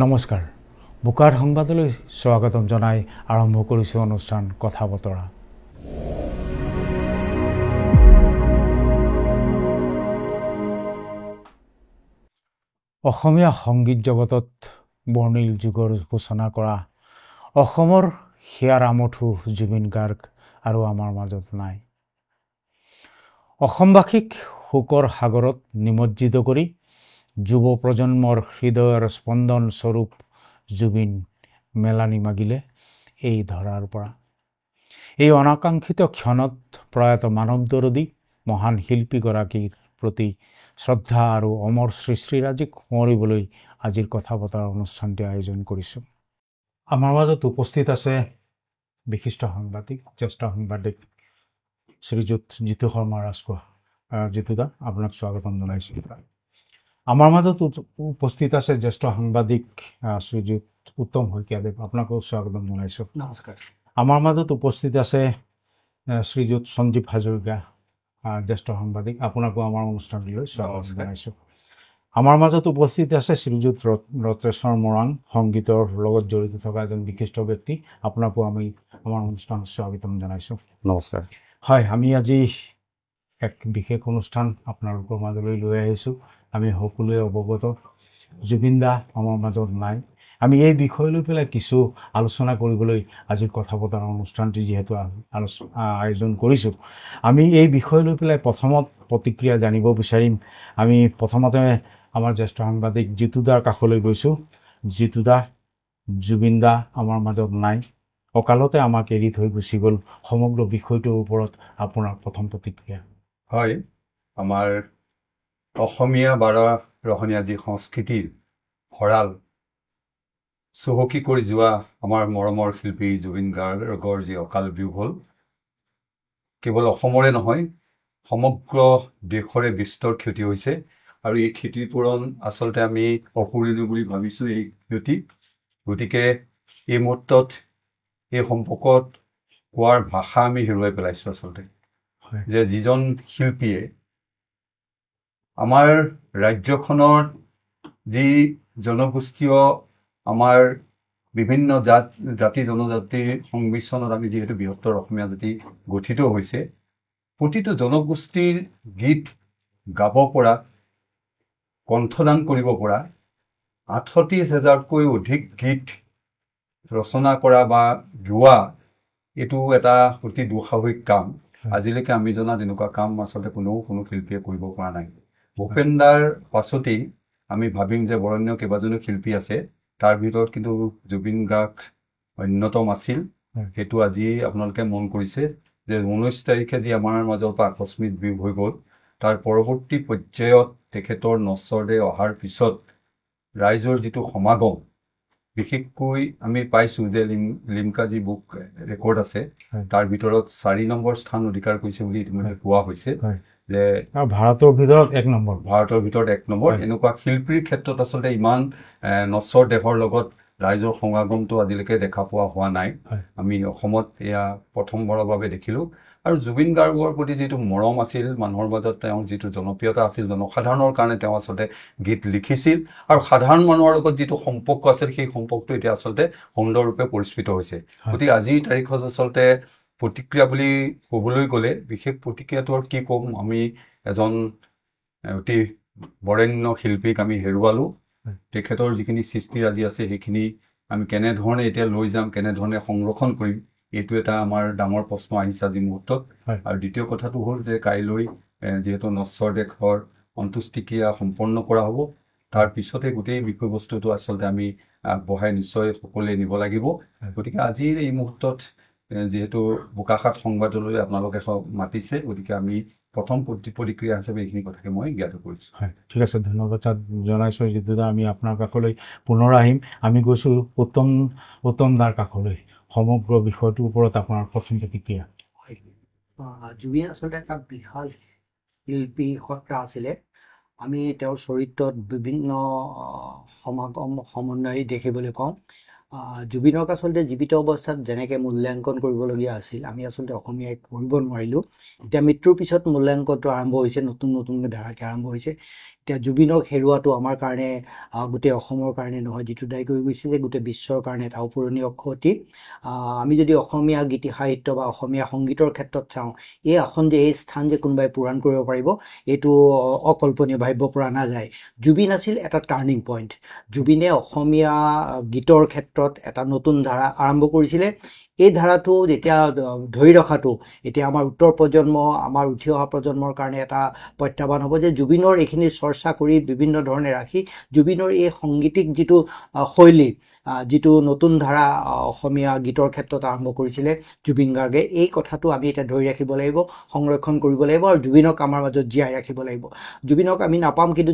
নমস্কাৰ বুকাৰ সংবাদলৈ স্বাগতম জনাই আৰম্ভ কৰিছো অনুষ্ঠান কথা বতৰা। অসমীয়া সংগীত জগতত বৰ্ণিল যুগৰ ঘোষণা কৰা অসমৰ হিয়াৰ আমঠু জুবিন গাৰ্গ আৰু আমাৰ মাজত নাই। অসমবাসীক শোকৰ সাগৰত নিমজ্জিত কৰি যুৱ প্ৰজন্মৰ হৃদয়ৰ স্পন্দন স্বৰূপ জুবিন মেলানি মাগিলে এই ধৰাৰ পৰা। এই অনাকাংক্ষিত ক্ষণত প্ৰয়াত মানৱ দৰদী মহান শিল্পীগৰাকীৰ প্ৰতি শ্ৰদ্ধা আৰু অমৰ সৃষ্টিৰাজিক সোঁৱৰিবলৈ আজিৰ কথা বতৰা অনুষ্ঠানটি আয়োজন কৰিছোঁ। আমাৰ মাজত উপস্থিত আছে বিশিষ্ট সাংবাদিক, জ্যেষ্ঠ সাংবাদিক শ্ৰীযুত জিতু শৰ্মা ৰাজখোৱা। জিতুদা, আপোনাক স্বাগতম জনাইছোঁ। আমাৰ মাজত উপস্থিত আছে জ্যেষ্ঠ সাংবাদিক শ্ৰীযুত উত্তম শইকীয়াদেৱ, আপোনাকো স্বাগতম জনাইছোঁ। নমস্কাৰ। আমাৰ মাজত উপস্থিত আছে শ্ৰীযুত সঞ্জীৱ হাজৰিকা, জ্যেষ্ঠ সাংবাদিক, আপোনাকো আমাৰ অনুষ্ঠানলৈ স্বাগতম জনাইছোঁ। আমাৰ মাজত উপস্থিত আছে শ্ৰীযুত ৰত্নেশ্বৰ মৰাণ, সংগীতৰ লগত জড়িত থকা এজন বিশিষ্ট ব্যক্তি, আপোনাকো আমি আমাৰ অনুষ্ঠানত স্বাগতম জনাইছোঁ। নমস্কাৰ। হয়, আমি আজি এক বিশেষ অনুষ্ঠান আপোনালোকৰ মাজলৈ লৈ আহিছোঁ। আমি সকলোৱে অৱগত জুবিন দা আমাৰ মাজত নাই। আমি এই বিষয় লৈ পেলাই কিছু আলোচনা কৰিবলৈ আজিৰ কথা বতৰা অনুষ্ঠানটি যিহেতু আয়োজন কৰিছোঁ, আমি এই বিষয় লৈ পেলাই প্ৰথমত প্ৰতিক্ৰিয়া জানিব বিচাৰিম। আমি প্ৰথমতে আমাৰ জ্যেষ্ঠ সাংবাদিক জিতুদাৰ কাষলৈ গৈছোঁ। জিতুদা, জুবিন দা আমাৰ মাজত নাই, অকালতে আমাক এৰি থৈ গুচি গ'ল। সমগ্ৰ বিষয়টোৰ ওপৰত আপোনাৰ প্ৰথম প্ৰতিক্ৰিয়া। হয়, আমাৰ অসমীয়া বাৰৰহণীয়া যি সংস্কৃতিৰ ভঁৰাল চহকী কৰি যোৱা আমাৰ মৰমৰ শিল্পী জুবিন গাৰ্গৰ যি অকাল বিয়োগ হ'ল, কেৱল অসমৰে নহয় সমগ্ৰ দেশৰে বিস্তৰ ক্ষতি হৈছে। আৰু এই ক্ষতিপূৰণ আচলতে আমি অপূৰণীয় বুলি ভাবিছোঁ এই ক্ষতি। গতিকে এই মুহূৰ্তত এই সম্পৰ্কত কোৱাৰ ভাষা আমি হেৰুৱাই পেলাইছোঁ আচলতে। যে যিজন শিল্পীয়ে আমাৰ ৰাজ্যখনৰ যি জনগোষ্ঠীয় আমাৰ বিভিন্ন জাতি জনজাতিৰ সংমিশ্ৰণত আমি যিহেতু বৃহত্তৰ অসমীয়া জাতি গঠিত হৈছে, প্ৰতিটো জনগোষ্ঠীৰ গীত গাব পৰা, কণ্ঠদান কৰিব পৰা 38,000তকৈ অধিক গীত ৰচনা কৰা বা গোৱা, এইটো এটা অতি দুঃসাহসিক কাম। আজিলৈকে আমি জনাত এনেকুৱা কাম আচলতে কোনো শিল্পীয়ে কৰিব পৰা নাই। ভূপেন দাৰ পাছতেই আমি ভাবিম যে বৰণ্য কেইবাজনো শিল্পী আছে, তাৰ ভিতৰত কিন্তু জুবিন গাৰ্গ অন্যতম আছিল। সেইটো আজি আপোনালোকে মন কৰিছে যে 19 তাৰিখে যি আমাৰ মাজৰ পৰা আকস্মিক বিয়োগ হৈ গ'ল, তাৰ পৰৱৰ্তী পৰ্যায়ত তেখেতৰ নশ্বৰদেহ অহাৰ পিছত ৰাইজৰ যিটো সমাগম, বিশেষকৈ আমি পাইছোঁ যে লিমকা যি বুক ৰেকৰ্ড আছে তাৰ ভিতৰত 4 নম্বৰ স্থান অধিকাৰ কৰিছে বুলি ইতিমধ্যে কোৱা হৈছে। যে ভাৰতৰ ভিতৰত 1 নম্বৰ, ভাৰতৰ ভিতৰত 1 নম্বৰ। এনেকুৱা শিল্পীৰ ক্ষেত্ৰত আচলতে ইমান নশ্বৰ দেহৰ লগত ৰাইজৰ সমাগমটো আজিলৈকে দেখা পোৱা হোৱা নাই। আমি অসমত এয়া প্ৰথমবাৰৰ বাবে দেখিলোঁ। আৰু জুবিন গাৰ্গৰ প্ৰতি যিটো মৰম আছিল মানুহৰ মাজত, তেওঁৰ যিটো জনপ্ৰিয়তা আছিল, জনসাধাৰণৰ কাৰণে তেওঁ আচলতে গীত লিখিছিল, আৰু সাধাৰণ মানুহৰ লগত যিটো সম্পৰ্ক আছিল সেই সম্পৰ্কটো এতিয়া আচলতে সুন্দৰৰূপে পৰিস্ফুট হৈছে। গতিকে আজিৰ তাৰিখত আচলতে প্ৰতিক্ৰিয়া বুলি ক'বলৈ গ'লে বিশেষ প্ৰতিক্ৰিয়াটো আৰু কি ক'ম, আমি এজন অতি বৰেণ্য শিল্পীক আমি হেৰুৱালোঁ। তেখেতৰ যিখিনি সৃষ্টিৰাজি আছে সেইখিনি আমি কেনেধৰণে এতিয়া লৈ যাম, কেনেধৰণে সংৰক্ষণ কৰিম, এইটো এটা আমাৰ ডাঙৰ প্ৰশ্ন আহিছে আজিৰ মুহূৰ্তত। আৰু দ্বিতীয় কথাটো হ'ল যে কাইলৈ যিহেতু নশ্বৰ দেশৰ অন্ত্যেষ্টিক্ৰিয়া সম্পন্ন কৰা হ'ব, তাৰ পিছতে গোটেই বিষয়বস্তুটো আচলতে আমি আগবঢ়াই নিশ্চয় সকলোৱে নিব লাগিব। গতিকে আজিৰ এই মুহূৰ্তত যিহেতু বোকাখাত সংবাদলৈ আপোনালোকে মাতিছে, গতিকে আমি প্ৰথম প্ৰতিক্ৰিয়া হিচাপে এইখিনি কথাকে মই জ্ঞাত কৰিছোঁ। হয়, ঠিক আছে, ধন্যবাদ জনাইছোঁ জিতুদা। আমি আপোনাৰ কাষলৈ পুনৰ আহিম। আমি গৈছোঁ উত্তম দাৰ কাষলৈ। সমগ্ৰ বিষয়টোৰ ওপৰত আপোনাৰ প্ৰথম প্ৰতিক্ৰিয়া। জুবিন আচলতে এটা বিশাল শিল্পী সত্তা আছিলে। আমি তেওঁৰ চৰিত্ৰত বিভিন্ন সমাগম সমন্বয় দেখিবলৈ পাওঁ। জুবিনক আচলতে জীৱিত অৱস্থাত যেনেকৈ মূল্যাংকন কৰিবলগীয়া আছিল, আমি আচলতে অসমীয়াই কৰিব নোৱাৰিলোঁ। এতিয়া মৃত্যুৰ পিছত মূল্যাংকনটো আৰম্ভ হৈছে, নতুনকৈ ধাৰাকৈ আৰম্ভ হৈছে। এতিয়া জুবিনক হেৰুৱাটো আমাৰ কাৰণে গোটেই অসমৰ কাৰণে নহয়, যিটো দায়ী কৰি গৈছে যে গোটেই বিশ্বৰ কাৰণে এটা অপূৰণীয় ক্ষতি। আমি যদি অসমীয়া গীতি সাহিত্য বা অসমীয়া সংগীতৰ ক্ষেত্ৰত চাওঁ, এই স্থান যে কোনোবাই পূৰণ কৰিব পাৰিব এইটো অকল্পনীয়, ভাবিব পৰা নাযায়। জুবিন আছিল এটা টাৰ্ণিং পইণ্ট। জুবিনে অসমীয়া গীতৰ ক্ষেত্ৰত এটা নতুন ধাৰা আৰম্ভ কৰিছিলে। এই ধাৰাটো যেতিয়া ধৰি ৰখাটো এতিয়া আমাৰ উত্তৰ প্ৰজন্ম, আমাৰ উঠি অহা প্ৰজন্মৰ কাৰণে এটা প্ৰত্যাহ্বান হ'ব যে জুবিনৰ এইখিনি চৰ্চা কৰি বিভিন্ন ধৰণে ৰাখি জুবিনৰ এই সংগীতিক যিটো শৈলী, যিটো নতুন ধাৰা অসমীয়া গীতৰ ক্ষেত্ৰত আৰম্ভ কৰিছিলে জুবিন গাৰ্গে, এই কথাটো আমি এতিয়া ধৰি ৰাখিব লাগিব, সংৰক্ষণ কৰিব লাগিব আৰু জুবিনক আমাৰ মাজত জীয়াই ৰাখিব লাগিব। জুবিনক আমি নাপাম, কিন্তু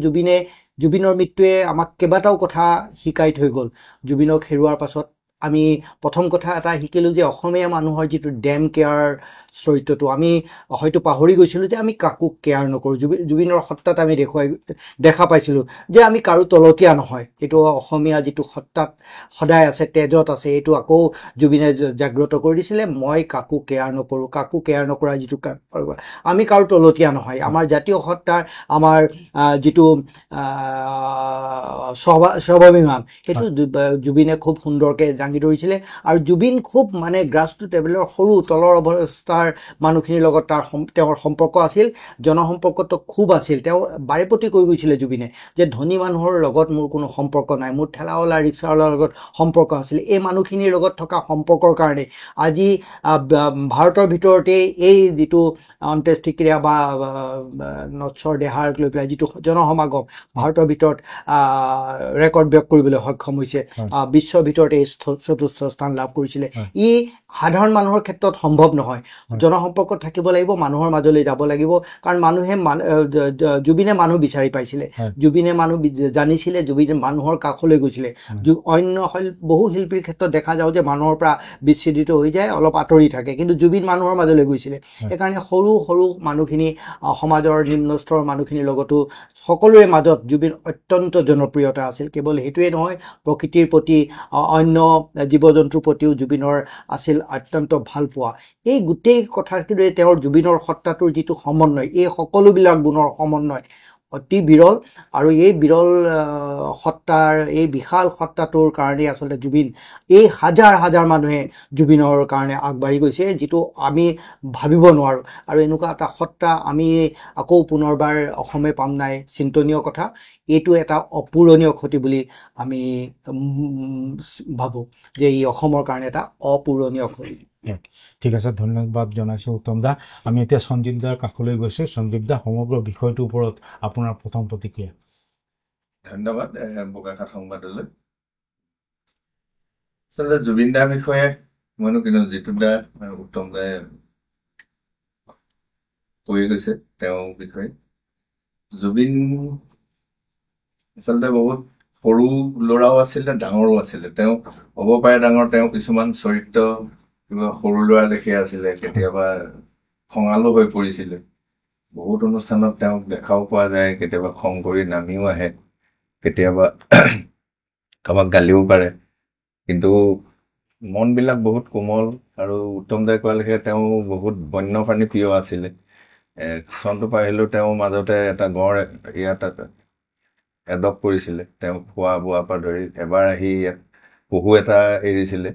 জুবিনৰ মৃত্যুৱে আমাক কেইবাটাও কথা শিকাই থৈ গ'ল। জুবিনক হেৰুৱাৰ পাছত আমি প্ৰথম কথা এটা শিকিলোঁ যে অসমীয়া মানুহৰ যিটো ডেম কেয়াৰ চৰিত্ৰটো আমি হয়তো পাহৰি গৈছিলোঁ, যে আমি কাকো কেয়াৰ নকৰোঁ। জুবিনৰ সত্তাত আমি দেখা পাইছিলোঁ যে আমি কাৰো তলতীয়া নহয়। এইটো অসমীয়া যিটো সত্তাত সদায় আছে, তেজত আছে, এইটো আকৌ জুবিনে জাগ্ৰত কৰি দিছিলে, মই কাকো কেয়াৰ নকৰোঁ। কাকো কেয়াৰ নকৰা যিটো আমি কাৰো তলতীয়া নহয়। আমাৰ জাতীয় সত্তাৰ আমাৰ যিটো স্বাভিমান, সেইটো জুবিনে খুব সুন্দৰকৈ দাঙি ধৰিছিলে। আৰু জুবিন খুব মানে গ্ৰাছৰুট লেভেলৰ সৰু তলৰ অৱস্থাৰ মানুহখিনিৰ লগত তেওঁৰ সম্পৰ্ক আছিল, জনসম্পৰ্কটো খুব আছিল। তেওঁ বাৰেপতি কৈ গৈছিলে জুবিনে যে ধনী মানুহৰ লগত মোৰ কোনো সম্পৰ্ক নাই, মোৰ ঠেলাৱালা ৰিক্সাৱালাৰ লগত সম্পৰ্ক আছিল। এই মানুহখিনিৰ লগত থকা সম্পৰ্কৰ কাৰণে আজি ভাৰতৰ ভিতৰতে এই যিটো অন্ত্যেষ্টিক্ৰিয়া বা নশ্বৰ দেহাক লৈ পেলাই যিটো জনসমাগম ভাৰতৰ ভিতৰত ৰেকৰ্ড ব্ৰেক কৰিবলৈ সক্ষম হৈছে, বিশ্বৰ ভিতৰতে এই চতুৰ্থ স্থান লাভ কৰিছিলে। ই সাধাৰণ মানুহৰ ক্ষেত্ৰত সম্ভৱ নহয়। জনসম্পৰ্কত থাকিব লাগিব, মানুহৰ মাজলৈ যাব লাগিব, কাৰণ জুবিনে মানুহ বিচাৰি পাইছিলে, জুবিনে মানুহ জানিছিলে, জুবিনে মানুহৰ কাষলৈ গৈছিলে। অন্য বহু শিল্পীৰ ক্ষেত্ৰত দেখা যাওঁ যে মানুহৰ পৰা বিচ্ছেদিত হৈ যায়, অলপ আঁতৰি থাকে, কিন্তু জুবিন মানুহৰ মাজলৈ গৈছিলে। সেইকাৰণে সৰু সৰু মানুহখিনি, সমাজৰ নিম্ন স্তৰৰ মানুহখিনিৰ লগতো সকলোৰে মাজত জুবিন অত্যন্ত জনপ্ৰিয়তা আছিল। কেৱল সেইটোৱে নহয়, প্ৰকৃতিৰ প্ৰতি, অন্য জীৱ জন্তুৰ প্ৰতিও জুবিনৰ আছিল অত্যন্ত ভাল পোৱা। এই গোটেই কথাটোৰে তেওঁৰ জুবিনৰ সত্তাটোৰ যিটো সমন্বয়, এই সকলোবিলাক গুণৰ সমন্বয় অতি বিৰল। আৰু এই বিৰল সত্তাৰ, এই বিশাল সত্তাটোৰ কাৰণে আচলতে জুবিন, এই হাজাৰ হাজাৰ মানুহে জুবিনৰ কাৰণে আগবাঢ়ি গৈছে, যিটো আমি ভাবিব নোৱাৰোঁ। আৰু এনেকুৱা এটা সত্তা আমি আকৌ পুনৰবাৰ অসমে পাম নাই, চিন্তনীয় কথা। এইটো এটা অপূৰণীয় ক্ষতি বুলি আমি ভাবোঁ যে ই অসমৰ কাৰণে এটা অপূৰণীয় ক্ষতি। ঠিক আছে, ধন্যবাদ জনাইছোঁ উত্তম দা। আমি এতিয়া সঞ্জীৱ দাৰ কাষলৈ গৈছোঁ। সঞ্জীৱ দা, সমগ্ৰ বিষয়টোৰ ওপৰত আপোনাৰ প্ৰথম প্ৰতিক্ৰিয়া। ধন্যবাদ বোকাখাত সংবাদলৈ। আচলতে জুবিন দাৰ বিষয়ে মইনো কিন্তু জিতু দা উত্তম দাই কৈ গৈছে তেওঁৰ বিষয়ে। জুবিন আচলতে বহুত সৰু ল'ৰাও আছিলে, ডাঙৰো আছিলে। তেওঁ হ'ব পাৰে ডাঙৰ, তেওঁ কিছুমান চৰিত্ৰ কিবা সৰু ল'ৰা দেখি আছিলে, কেতিয়াবা খঙালো হৈ পৰিছিলে। বহুত অনুষ্ঠানত তেওঁক দেখাও পোৱা যায়, কেতিয়াবা খং কৰি নামিও আহে, কেতিয়াবা কাৰোবাক গালিও পাৰে, কিন্তু মনবিলাক বহুত কোমল। আৰু উত্তম দাই কোৱা লেখীয়া তেওঁ বহুত বন্যপ্ৰাণী প্ৰিয় আছিলে। চনটো পাৰিলেও তেওঁৰ মাজতে এটা গড় ইয়াত এডপ্ট কৰিছিলে, তেওঁ খোৱা বোৱাৰ পৰা ধৰি। এবাৰ আহি ইয়াত পহু এটা এৰিছিলে,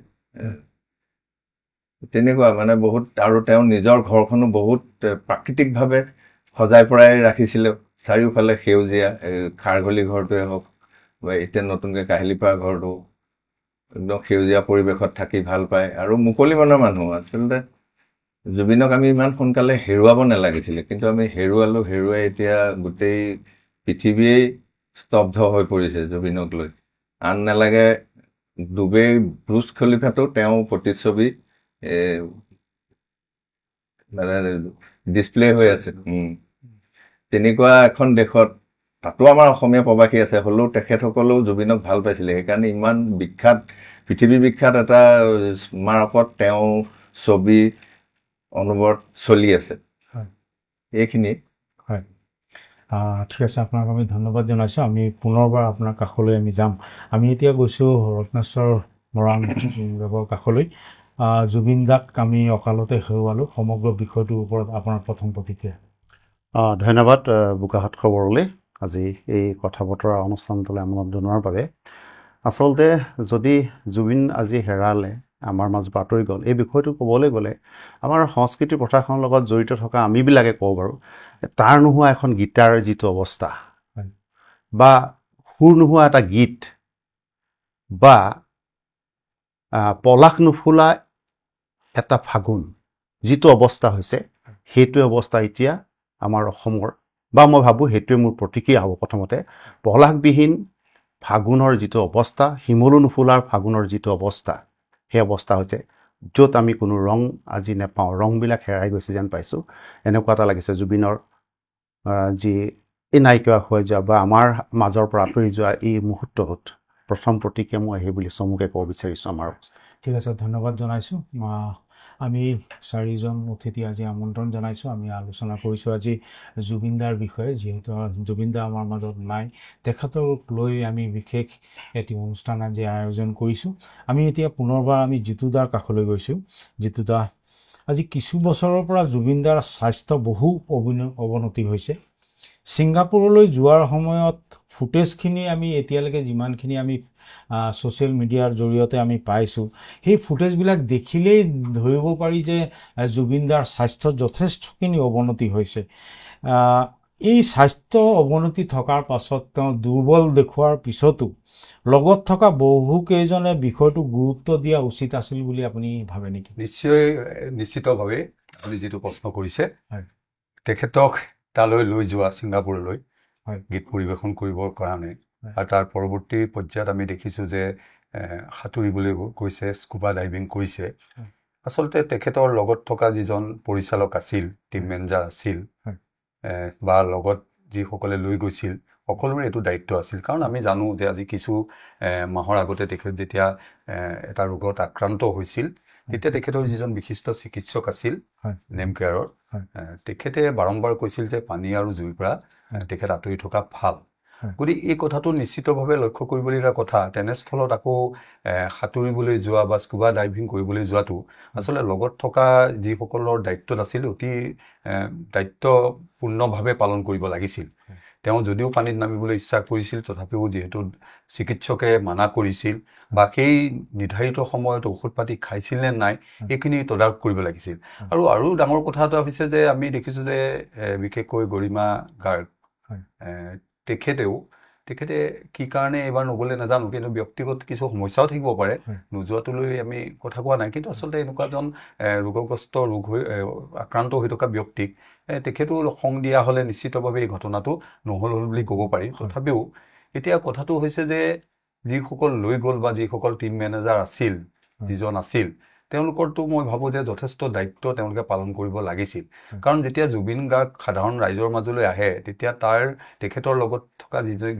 তেনেকুৱা মানে বহুত। আৰু তেওঁ নিজৰ ঘৰখনো বহুত প্ৰাকৃতিকভাৱে সজাই পৰাই ৰাখিছিলে, চাৰিওফালে সেউজীয়া। খাৰঘলি ঘৰটোৱে হওক বা এতিয়া নতুনকৈ কাহিলীপাৰা ঘৰটো, একদম সেউজীয়া পৰিৱেশত থাকি ভাল পায় আৰু মুকলি মনৰ মানুহ। আচলতে জুবিনক আমি ইমান সোনকালে হেৰুৱাব নালাগিছিলে, কিন্তু আমি হেৰুৱাই এতিয়া গোটেই পৃথিৱীয়েই স্তব্ধ হৈ পৰিছে জুবিনক লৈ। আন নালাগে, ডুবেই ব্ৰুজ খলিফাটো তেওঁ প্ৰতিচ্ছবি মানে ডিছপ্লে হৈ আছে। তেনেকুৱা এখন দেশত, তাতো আমাৰ অসমীয়া প্ৰবাসী আছে, হ'লেও তেখেতসকলেও জুবিনক ভাল পাইছিলে। সেইকাৰণে ইমান বিখ্যাত, পৃথিৱী বিখ্যাত এটা স্মাৰকত তেওঁ ছবি অনবৰত চলি আছে। এইখিনি। হয়, ঠিক আছে, আপোনাক আমি ধন্যবাদ জনাইছোঁ। আমি পুনৰবাৰ আপোনাৰ কাষলৈ আমি যাম। আমি এতিয়া গৈছোঁ ৰত্নেশ্বৰ মৰাণ দেৱৰ কাষলৈ। জুবিন দাক আমি অকালতে হেৰুৱালোঁ। সমগ্ৰ বিষয়টোৰ ওপৰত আপোনাৰ প্ৰথম প্ৰতিক্ৰিয়া। ধন্যবাদ বোকাখাত খবৰলৈ। আজি এই কথা বতৰা অনুষ্ঠানটোলৈ আমন্ত্ৰণ জনোৱাৰ বাবে। আচলতে যদি জুবিন আজি হেৰালে, আমাৰ মাজত বাতৰি গ'ল, এই বিষয়টো ক'বলৈ গ'লে আমাৰ সংস্কৃতি প্ৰথাখনৰ লগত জড়িত থকা আমিবিলাকে ক'ব পাৰোঁ, তাৰ নোহোৱা এখন গীতাৰ যিটো অৱস্থা বা সুৰ নোহোৱা এটা গীত বা পলাশ নুফুলা এটা ফাগুন যিটো অৱস্থা হৈছে, সেইটোৱে অৱস্থা এতিয়া আমাৰ অসমৰ, বা মই ভাবোঁ সেইটোৱে মোৰ প্ৰতিক্ৰিয়া হ'ব। প্ৰথমতে পলাশবিহীন ফাগুনৰ যিটো অৱস্থা, শিমলু নুফুলাৰ ফাগুনৰ যিটো অৱস্থা, সেই অৱস্থা হৈছে য'ত আমি কোনো ৰং আজি নেপাওঁ, ৰংবিলাক হেৰাই গৈছে যেন পাইছোঁ। এনেকুৱা এটা লাগিছে জুবিনৰ যি এই নাইকিয়া হৈ যোৱা বা আমাৰ মাজৰ পৰা আঁতৰি যোৱা এই মুহূৰ্তটোত প্ৰথম প্ৰতিক্ৰিয়া মই সেই বুলি চমুকে ক'ব বিচাৰিছোঁ আমাৰ অৱস্থা। ঠিক আছে, ধন্যবাদ জনাইছোঁ। আমি 4জন অতিথি আজি আমন্ত্ৰণ জনাইছোঁ। আমি আলোচনা কৰিছোঁ আজি জুবিনদাৰ বিষয়ে। যিহেতু জুবিনদা আমাৰ মাজত নাই, তেখেতক লৈ আমি বিশেষ এটি অনুষ্ঠান আজি আয়োজন কৰিছোঁ। আমি এতিয়া পুনৰবাৰ আমি জিতুদাৰ কাষলৈ গৈছোঁ। জিতুদা, আজি কিছু বছৰৰ পৰা জুবিনদাৰ স্বাস্থ্য বহু অৱনতি হৈছে। ছিংগাপুৰলৈ যোৱাৰ সময়ত ফুটেজখিনি আমি এতিয়ালৈকে যিমানখিনি আমি ছ'চিয়েল মিডিয়াৰ জৰিয়তে আমি পাইছোঁ, সেই ফুটেজবিলাক দেখিলেই ধৰিব পাৰি যে জুবিনদাৰ স্বাস্থ্যত যথেষ্টখিনি অৱনতি হৈছে। এই স্বাস্থ্য অৱনতি থকাৰ পাছত তেওঁ দুৰ্বল দেখুৱাৰ পিছতো লগত থকা বহুকেইজনে বিষয়টো গুৰুত্ব দিয়া উচিত আছিল বুলি আপুনি ভাবে নেকি? নিশ্চিতভাৱে আপুনি যিটো প্ৰশ্ন কৰিছে, তেখেতক তালৈ লৈ যোৱা ছিংগাপুৰলৈ গীত পৰিৱেশন কৰিবৰ কাৰণে, আৰু তাৰ পৰৱৰ্তী পৰ্যায়ত আমি দেখিছোঁ যে সাঁতুৰিবলৈ গৈছে, স্কুবা ডাইভিং কৰিছে। আচলতে তেখেতৰ লগত থকা যিজন পৰিচালক আছিল, টিম মেনেজাৰ আছিল, বা লগত যিসকলে লৈ গৈছিল, সকলোৰে এইটো দায়িত্ব আছিল। কাৰণ আমি জানো যে আজি কিছু মাহৰ আগতে তেখেত যেতিয়া এটা ৰোগত আক্ৰান্ত হৈছিল, তেতিয়া তেখেতৰ যিজন বিশিষ্ট চিকিৎসক আছিল নেম কেয়াৰৰ, তেখেতে বাৰম্বাৰ কৈছিল যে পানী আৰু জুইৰ পৰা তেখেত আঁতৰি থকা ভাল। গতিকে এই কথাটো নিশ্চিতভাৱে লক্ষ্য কৰিবলগীয়া কথা। তেনেস্থলত আকৌ সাঁতুৰিবলৈ যোৱা বা স্কুবা ডাইভিং কৰিবলৈ যোৱাটো আচলতে লগত থকা যিসকলৰ দায়িত্বত আছিল অতি দায়িত্বপূৰ্ণভাৱে পালন কৰিব লাগিছিল। তেওঁ যদিও পানীত নামিবলৈ ইচ্ছা কৰিছিল, তথাপিও যিহেতু চিকিৎসকে মানা কৰিছিল বা সেই নিৰ্ধাৰিত সময়ত ঔষধ পাতি খাইছিল নে নাই, এইখিনি তদাৰক কৰিব লাগিছিল। আৰু ডাঙৰ কথা এটা হৈছে যে আমি দেখিছোঁ যে বিশেষকৈ গৰিমা গাৰ্গ, তেখেতে কি কাৰণে এইবাৰ নগ'লে নাজানো, কিন্তু ব্যক্তিগত কিছু সমস্যাও থাকিব পাৰে, নোযোৱাটোলৈ আমি কথা কোৱা নাই। কিন্তু আচলতে এনেকুৱা এজন ৰোগগ্ৰস্ত আক্ৰান্ত হৈ থকা ব্যক্তিক তেখেতো খং দিয়া হ'লে নিশ্চিতভাৱে এই ঘটনাটো নহ'ল বুলি ক'ব পাৰি। তথাপিও এতিয়া কথাটো হৈছে যে যিসকল লৈ গ'ল বা যিসকল টিম মেনেজাৰ আছিল, যিজন আছিল, তেওঁলোকৰতো মই ভাবোঁ যে যথেষ্ট দায়িত্ব তেওঁলোকে পালন কৰিব লাগিছিল। কাৰণ যেতিয়া জুবিন গাৰ্গ সাধাৰণ ৰাইজৰ মাজলৈ আহে, তেতিয়া তেখেতৰ লগত থকা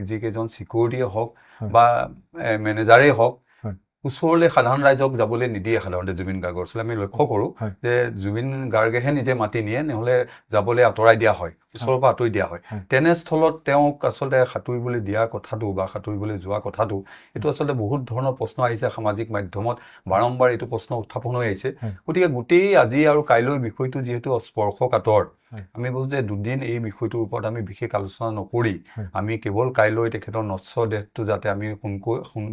যিকেইজন চিকিউৰিটিয়ে হওক বা মেনেজাৰেই হওক, ওচৰলৈ সাধাৰণ ৰাইজক যাবলৈ নিদিয়ে। সাধাৰণতে জুবিন গাৰ্গৰ ওচৰলৈ আমি লক্ষ্য কৰোঁ যে জুবিন গাৰ্গেহে নিজে মাতি নিয়ে, নহ'লে যাবলৈ আঁতৰাই দিয়া হয়, ওচৰৰ পৰা আঁতৰি দিয়া হয়। তেনেস্থলত তেওঁক আচলতে সাঁতুৰিবলৈ দিয়া কথাটো বা সাঁতুৰিবলৈ যোৱা কথাটো, এইটো আচলতে বহুত ধৰণৰ প্ৰশ্ন আহিছে সামাজিক মাধ্যমত, বাৰম্বাৰ এইটো প্ৰশ্ন উত্থাপন হৈ আহিছে। গতিকে গোটেই আজি আৰু কাইলৈ বিষয়টো যিহেতু স্পৰ্শকাতৰ, আমি ভাবোঁ যে দুদিন এই বিষয়টোৰ ওপৰত আমি বিশেষ আলোচনা নকৰি আমি কেৱল কাইলৈ তেখেতৰ নশ্বৰ দেহটো যাতে আমি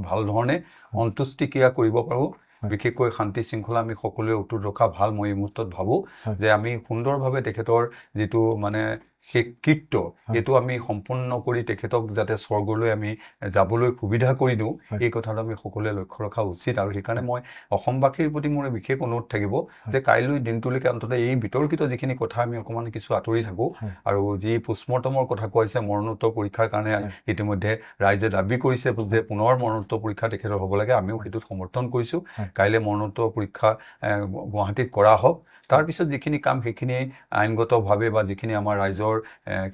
ভাল ধৰণে অন্ত্যেষ্টিক্ৰিয়া কৰিব পাৰোঁ, বিশেষকৈ শান্তি শৃংখলা আমি সকলোৱে অটুট ৰখা ভাল। মই এই মুহূৰ্তত ভাবোঁ যে আমি সুন্দৰভাৱে তেখেতৰ যিটো মানে সেই কৃত্য, এইটো আমি সম্পূৰ্ণ কৰি তেখেতক যাতে স্বৰ্গলৈ আমি যাবলৈ সুবিধা কৰি দিওঁ, এই কথাটো আমি সকলোৱে লক্ষ্য ৰখা উচিত। আৰু সেইকাৰণে মই অসমবাসীৰ প্ৰতি মোৰ বিশেষ অনুৰোধ থাকিব যে কাইলৈ দিনটোলৈকে অন্ততঃ এই বিতৰ্কিত যিখিনি কথা আমি অকণমান কিছু আঁতৰি থাকোঁ। আৰু যি পোষ্টমৰ্টমৰ কথা কোৱা হৈছে, মৰণোত্তৰ পৰীক্ষাৰ কাৰণে ইতিমধ্যে ৰাইজে দাবী কৰিছে যে পুনৰ মৰণোত্তৰ পৰীক্ষা তেখেতৰ হ'ব লাগে। আমিও সেইটোত সমৰ্থন কৰিছোঁ। কাইলৈ মৰণোত্তৰ পৰীক্ষা গুৱাহাটীত কৰা হওক, তাৰপিছত যিখিনি কাম সেইখিনি আইনগতভাৱে বা যিখিনি আমাৰ ৰাইজৰ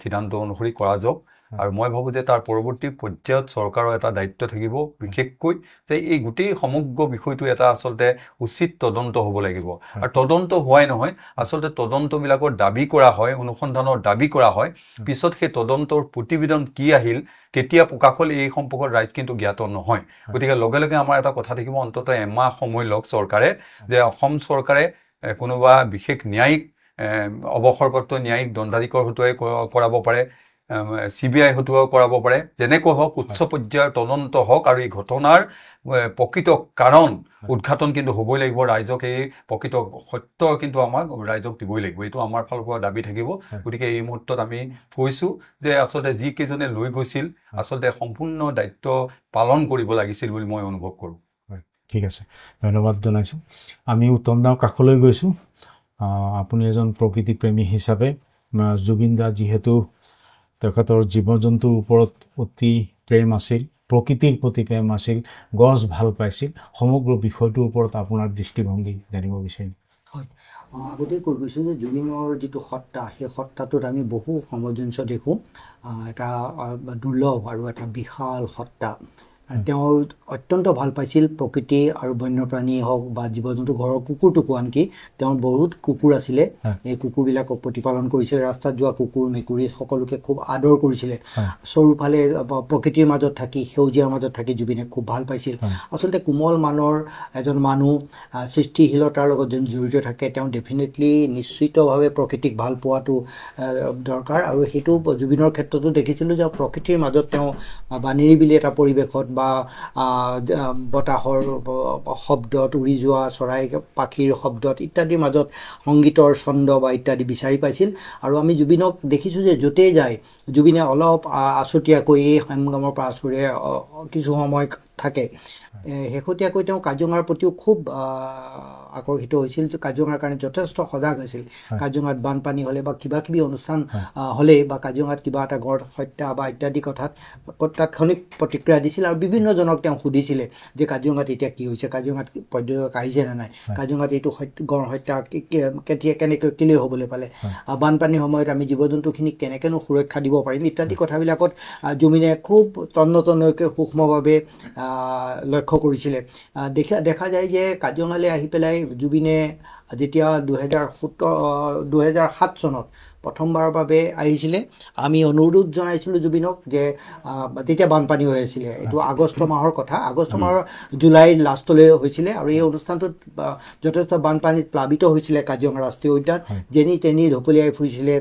সিদ্ধান্ত অনুসৰি কৰা যাওক। আৰু মই ভাবোঁ যে তাৰ পৰৱৰ্তী পৰ্যায়ত চৰকাৰৰ এটা দায়িত্ব থাকিব, বিশেষকৈ যে এই গোটেই সমগ্ৰ বিষয়টো এটা আচলতে উচিত তদন্ত হ'ব লাগিব। আৰু তদন্ত হোৱাই নহয়, আচলতে তদন্তবিলাকৰ দাবী কৰা হয়, অনুসন্ধানৰ দাবী কৰা হয়, পিছত সেই তদন্তৰ প্ৰতিবেদন কি আহিল, কেতিয়া প্ৰকাশ হ'ল, এই সম্পৰ্কত ৰাইজ কিন্তু জ্ঞাত নহয়। গতিকে লগে লগে আমাৰ এটা কথা থাকিব, অন্ততঃ এমাহ সময় লওক চৰকাৰে, যে অসম চৰকাৰে কোনোবা বিশেষ ন্যায়িক অৱসৰপ্ৰাপ্ত ন্যায়িক দণ্ডাধীশৰ হতুৱাই কৰাব পাৰে, CBI হতুৱাও কৰাব পাৰে, যেনেকৈ হওক উচ্চ পৰ্যায়ৰ তদন্ত হওক আৰু এই ঘটনাৰ প্ৰকৃত কাৰণ উদ্ঘাটন কিন্তু হ'বই লাগিব। ৰাইজক এই প্ৰকৃত সত্য কিন্তু আমাক ৰাইজক দিবই লাগিব, এইটো আমাৰ ফালৰ পৰা দাবী থাকিব। গতিকে এই মুহূৰ্তত আমি কৈছোঁ যে আচলতে যিকেইজনে লৈ গৈছিল আচলতে সম্পূৰ্ণ দায়িত্ব পালন কৰিব লাগিছিল বুলি মই অনুভৱ কৰোঁ। ঠিক আছে, ধন্যবাদ জনাইছোঁ। আমি উত্তম দাৰ কাষলৈ গৈছোঁ। আপুনি এজন প্ৰকৃতিপ্ৰেমী হিচাপে জুবিন দা যিহেতু তেখেতৰ জীৱ জন্তুৰ ওপৰত অতি প্ৰেম আছিল, প্ৰকৃতিৰ প্ৰতি প্ৰেম আছিল, গছ ভাল পাইছিল, সমগ্ৰ বিষয়টোৰ ওপৰত আপোনাৰ দৃষ্টিভংগী জানিব বিচাৰিম। হয়, আগতে কৈ গৈছোঁ যে জুবিনৰ যিটো সত্তা, সেই সত্তাটোত আমি বহু সামঞ্জস্য দেখোঁ। এটা দুৰ্লভ আৰু এটা বিশাল সত্তা। তেওঁৰ অত্যন্ত ভাল পাইছিল প্ৰকৃতি আৰু বন্যপ্ৰাণী হওক বা জীৱ জন্তু, ঘৰৰ কুকুৰটোকো আনকি তেওঁৰ বহুত কুকুৰ আছিলে। এই কুকুৰবিলাকক প্ৰতিপালন কৰিছিলে, ৰাস্তাত যোৱা কুকুৰ মেকুৰী সকলোকে খুব আদৰ কৰিছিলে। চাৰিওফালে প্ৰকৃতিৰ মাজত থাকি, সেউজীয়াৰ মাজত থাকি জুবিনে খুব ভাল পাইছিল। আচলতে কোমল মানৰ এজন মানুহ সৃষ্টিশীলতাৰ লগত যোন জড়িত থাকে, তেওঁ ডেফিনেটলি নিশ্চিতভাৱে প্ৰকৃতিক ভাল পোৱাটো দৰকাৰ। আৰু সেইটো জুবিনৰ ক্ষেত্ৰতো দেখিছিলোঁ যে প্ৰকৃতিৰ মাজত তেওঁ বা নিৰিবিলি এটা পৰিৱেশত বা বতাহৰ শব্দত, উৰি যোৱা চৰাই পাখিৰ শব্দত ইত্যাদিৰ মাজত সংগীতৰ ছন্দ বা ইত্যাদি বিচাৰি পাইছিল। আৰু আমি জুবিনক দেখিছোঁ যে য'তেই যায় জুবিনে অলপ আছুতীয়াকৈ এই সংগ্ৰামৰ পৰা আঁচুৰে কিছু সময় থাকে। শেহতীয়াকৈ তেওঁ কাজিৰঙাৰ প্ৰতিও খুব আকৰ্ষিত হৈছিল, কাজিৰঙাৰ কাৰণে যথেষ্ট সজাগ হৈছিল। কাজিৰঙাত বানপানী হ'লে বা কিবা কিবি অনুষ্ঠান হ'লে বা কাজিৰঙাত কিবা এটা গড় হত্যা বা ইত্যাদি কথাত তাৎক্ষণিক প্ৰতিক্ৰিয়া দিছিল। আৰু বিভিন্নজনক তেওঁ সুধিছিলে যে কাজিৰঙাত এতিয়া কি হৈছে, কাজিৰঙাত পৰ্যটক আহিছে নে নাই, কাজিৰঙাত এইটো গড় হত্যা কেনেকৈ কেলৈ হ'বলৈ পালে, বানপানীৰ সময়ত আমি জীৱ জন্তুখিনিক কেনেকৈনো সুৰক্ষা দিব পাৰিম ইত্যাদি কথাবিলাকত জুবিনে খুব তন্নতন্নকৈ সূক্ষ্মভাৱে লক্ষ্য কৰিছিলে। দেখা যায় যে কাজিৰঙালৈ আহি পেলাই জুবিনে যেতিয়া 2007 চনত প্ৰথমবাৰৰ বাবে আহিছিলে, আমি অনুৰোধ জনাইছিলোঁ জুবিনক যে তেতিয়া বানপানী হৈ আছিলে, এইটো আগষ্ট মাহৰ কথা, আগষ্ট মাহৰ জুলাইৰ লাষ্টলৈ হৈছিলে। আৰু এই অনুষ্ঠানটোত যথেষ্ট বানপানীত প্লাবিত হৈছিলে কাজিৰঙা ৰাষ্ট্ৰীয় উদ্যান, যেনি তেনি ঢপলিয়াই ফুৰিছিলে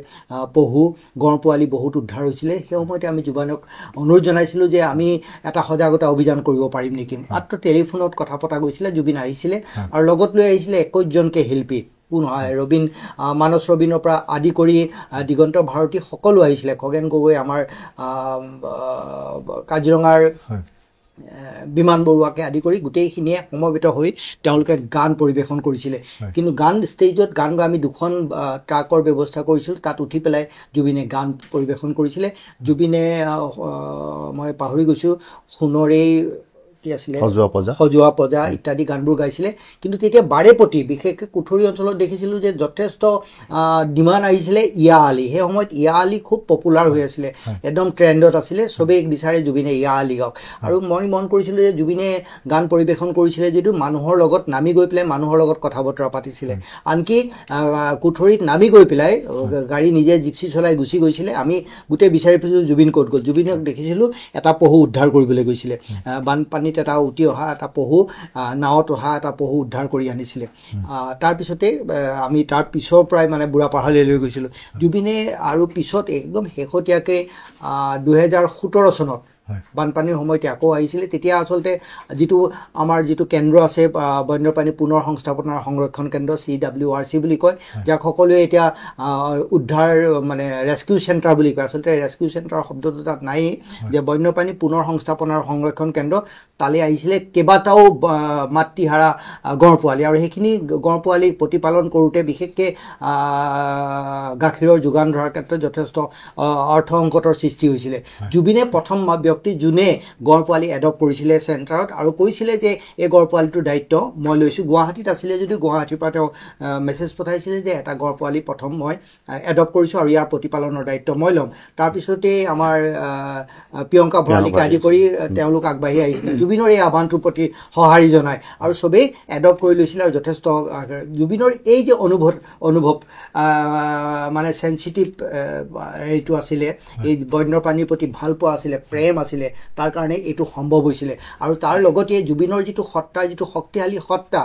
পহু, গড় পোৱালি বহুত উদ্ধাৰ হৈছিলে। সেই সময়তে আমি জুবিনক অনুৰোধ জনাইছিলোঁ যে আমি এটা সজাগতা অভিযান কৰিব পাৰিম নেকি। মাত্ৰ টেলিফোনত কথা পতা গৈছিলে, জুবিন আহিছিলে আৰু লগত লৈ আহিছিলে 21জনকৈ শিল্পী। মানস ৰবীনৰ পৰা আদি কৰি দিগন্ত ভাৰতী সকলো আহিছিলে, খগেন গগৈ, আমাৰ কাজিৰঙাৰ বিমান বৰুৱাকে আদি কৰি গোটেইখিনিয়ে সমবেত হৈ তেওঁলোকে গান পৰিৱেশন কৰিছিলে। কিন্তু গান ষ্টেজত গান গাই আমি 2খন ট্ৰাকৰ ব্যৱস্থা কৰিছিলোঁ, তাত উঠি পেলাই জুবিনে গান পৰিৱেশন কৰিছিলে। জুবিনে মই পাহৰি গৈছোঁ, সোণৰেই কি আছিলে, সজোৱা পজা ইত্যাদি গানবোৰ গাইছিলে। কিন্তু তেতিয়া বাৰেপতি বিশেষকৈ কুঠৰী অঞ্চলত দেখিছিলোঁ যে যথেষ্ট ডিমাণ্ড আহিছিলে ইয়া আলি। সেই সময়ত ইয়া আলি খুব পপুলাৰ হৈ আছিলে, একদম ট্ৰেণ্ডত আছিলে, চবেই বিচাৰে জুবিনে ইয়া আলি গাওক। আৰু মই মন কৰিছিলোঁ যে জুবিনে গান পৰিৱেশন কৰিছিলে যদিও মানুহৰ লগত নামি গৈ পেলাই মানুহৰ লগত কথা বতৰা পাতিছিলে। আনকি কুঠৰীত নামি গৈ পেলাই গাড়ী নিজে জিপচি চলাই গুচি গৈছিলে। আমি গোটেই বিচাৰি ফুৰিছিলোঁ জুবিন ক'ত গ'ল। জুবিনক দেখিছিলোঁ এটা পহু উদ্ধাৰ কৰিবলৈ গৈছিলে, বানপানী এটা উটি অহা এটা পহু, নাৱত অহা এটা পহু উদ্ধাৰ কৰি আনিছিলে। তাৰপিছতে আমি তাৰ পিছৰ পৰাই মানে বুঢ়াপাহাৰলৈ লৈ গৈছিলোঁ জুবিনে। আৰু পিছত একদম শেহতীয়াকৈ 2017 চনত বানপানীৰ সময়তে আকৌ আহিছিলে। তেতিয়া আচলতে আমাৰ যিটো কেন্দ্ৰ আছে বন্যপ্ৰাণী পুনৰ সংস্থাপন আৰু সংৰক্ষণ কেন্দ্ৰ, CWRC বুলি কয়, যাক সকলোৱে এতিয়া উদ্ধাৰ মানে ৰেস্কিউ চেণ্টাৰ বুলি কয়। আচলতে ৰেস্কিউ চেণ্টাৰ শব্দটো তাত নায়েই, যে বন্যপ্ৰাণী পুনৰ সংস্থাপন আৰু সংৰক্ষণ কেন্দ্ৰ, তালৈ আহিছিলে কেইবাটাও মাতৃহাৰা গড় পোৱালি। আৰু সেইখিনি গড় পোৱালিক প্ৰতিপালন কৰোঁতে বিশেষকৈ গাখীৰৰ যোগান ধৰাৰ ক্ষেত্ৰত যথেষ্ট অৰ্থ সংকটৰ সৃষ্টি হৈছিলে। জুবিনে প্ৰথম যোনে গড় পোৱালি এডপ্ট কৰিছিলে চেণ্টাৰত আৰু কৈছিলে যে এই গড় পোৱালিটোৰ দায়িত্ব মই লৈছোঁ। গুৱাহাটীত আছিলে যদিও গুৱাহাটীৰ পৰা তেওঁ মেছেজ পঠাইছিলে যে এটা গড় পোৱালি প্ৰথম মই এডপ্ট কৰিছোঁ আৰু ইয়াৰ প্ৰতিপালনৰ দায়িত্ব মই ল'ম। তাৰপিছতেই আমাৰ প্ৰিয়ংকা ভৰালীকে আদি কৰি তেওঁলোক আগবাঢ়ি আহিছিলে জুবিনৰ এই আহ্বানটোৰ প্ৰতি সঁহাৰি জনাই, আৰু চবেই এডপ্ট কৰি লৈছিলে। আৰু যথেষ্ট জুবিনৰ এই যে অনুভৱ মানে চেঞ্চিটিভ হেৰিটো আছিলে, এই বন্যপ্ৰাণীৰ প্ৰতি ভাল পোৱা আছিলে, প্ৰেম আছিলে, তাৰ কাৰণে এইটো সম্ভৱ হৈছিলে। আৰু তাৰ লগতে জুবিনৰ যিটো সত্তাৰ যিটো শক্তিশালী সত্তা,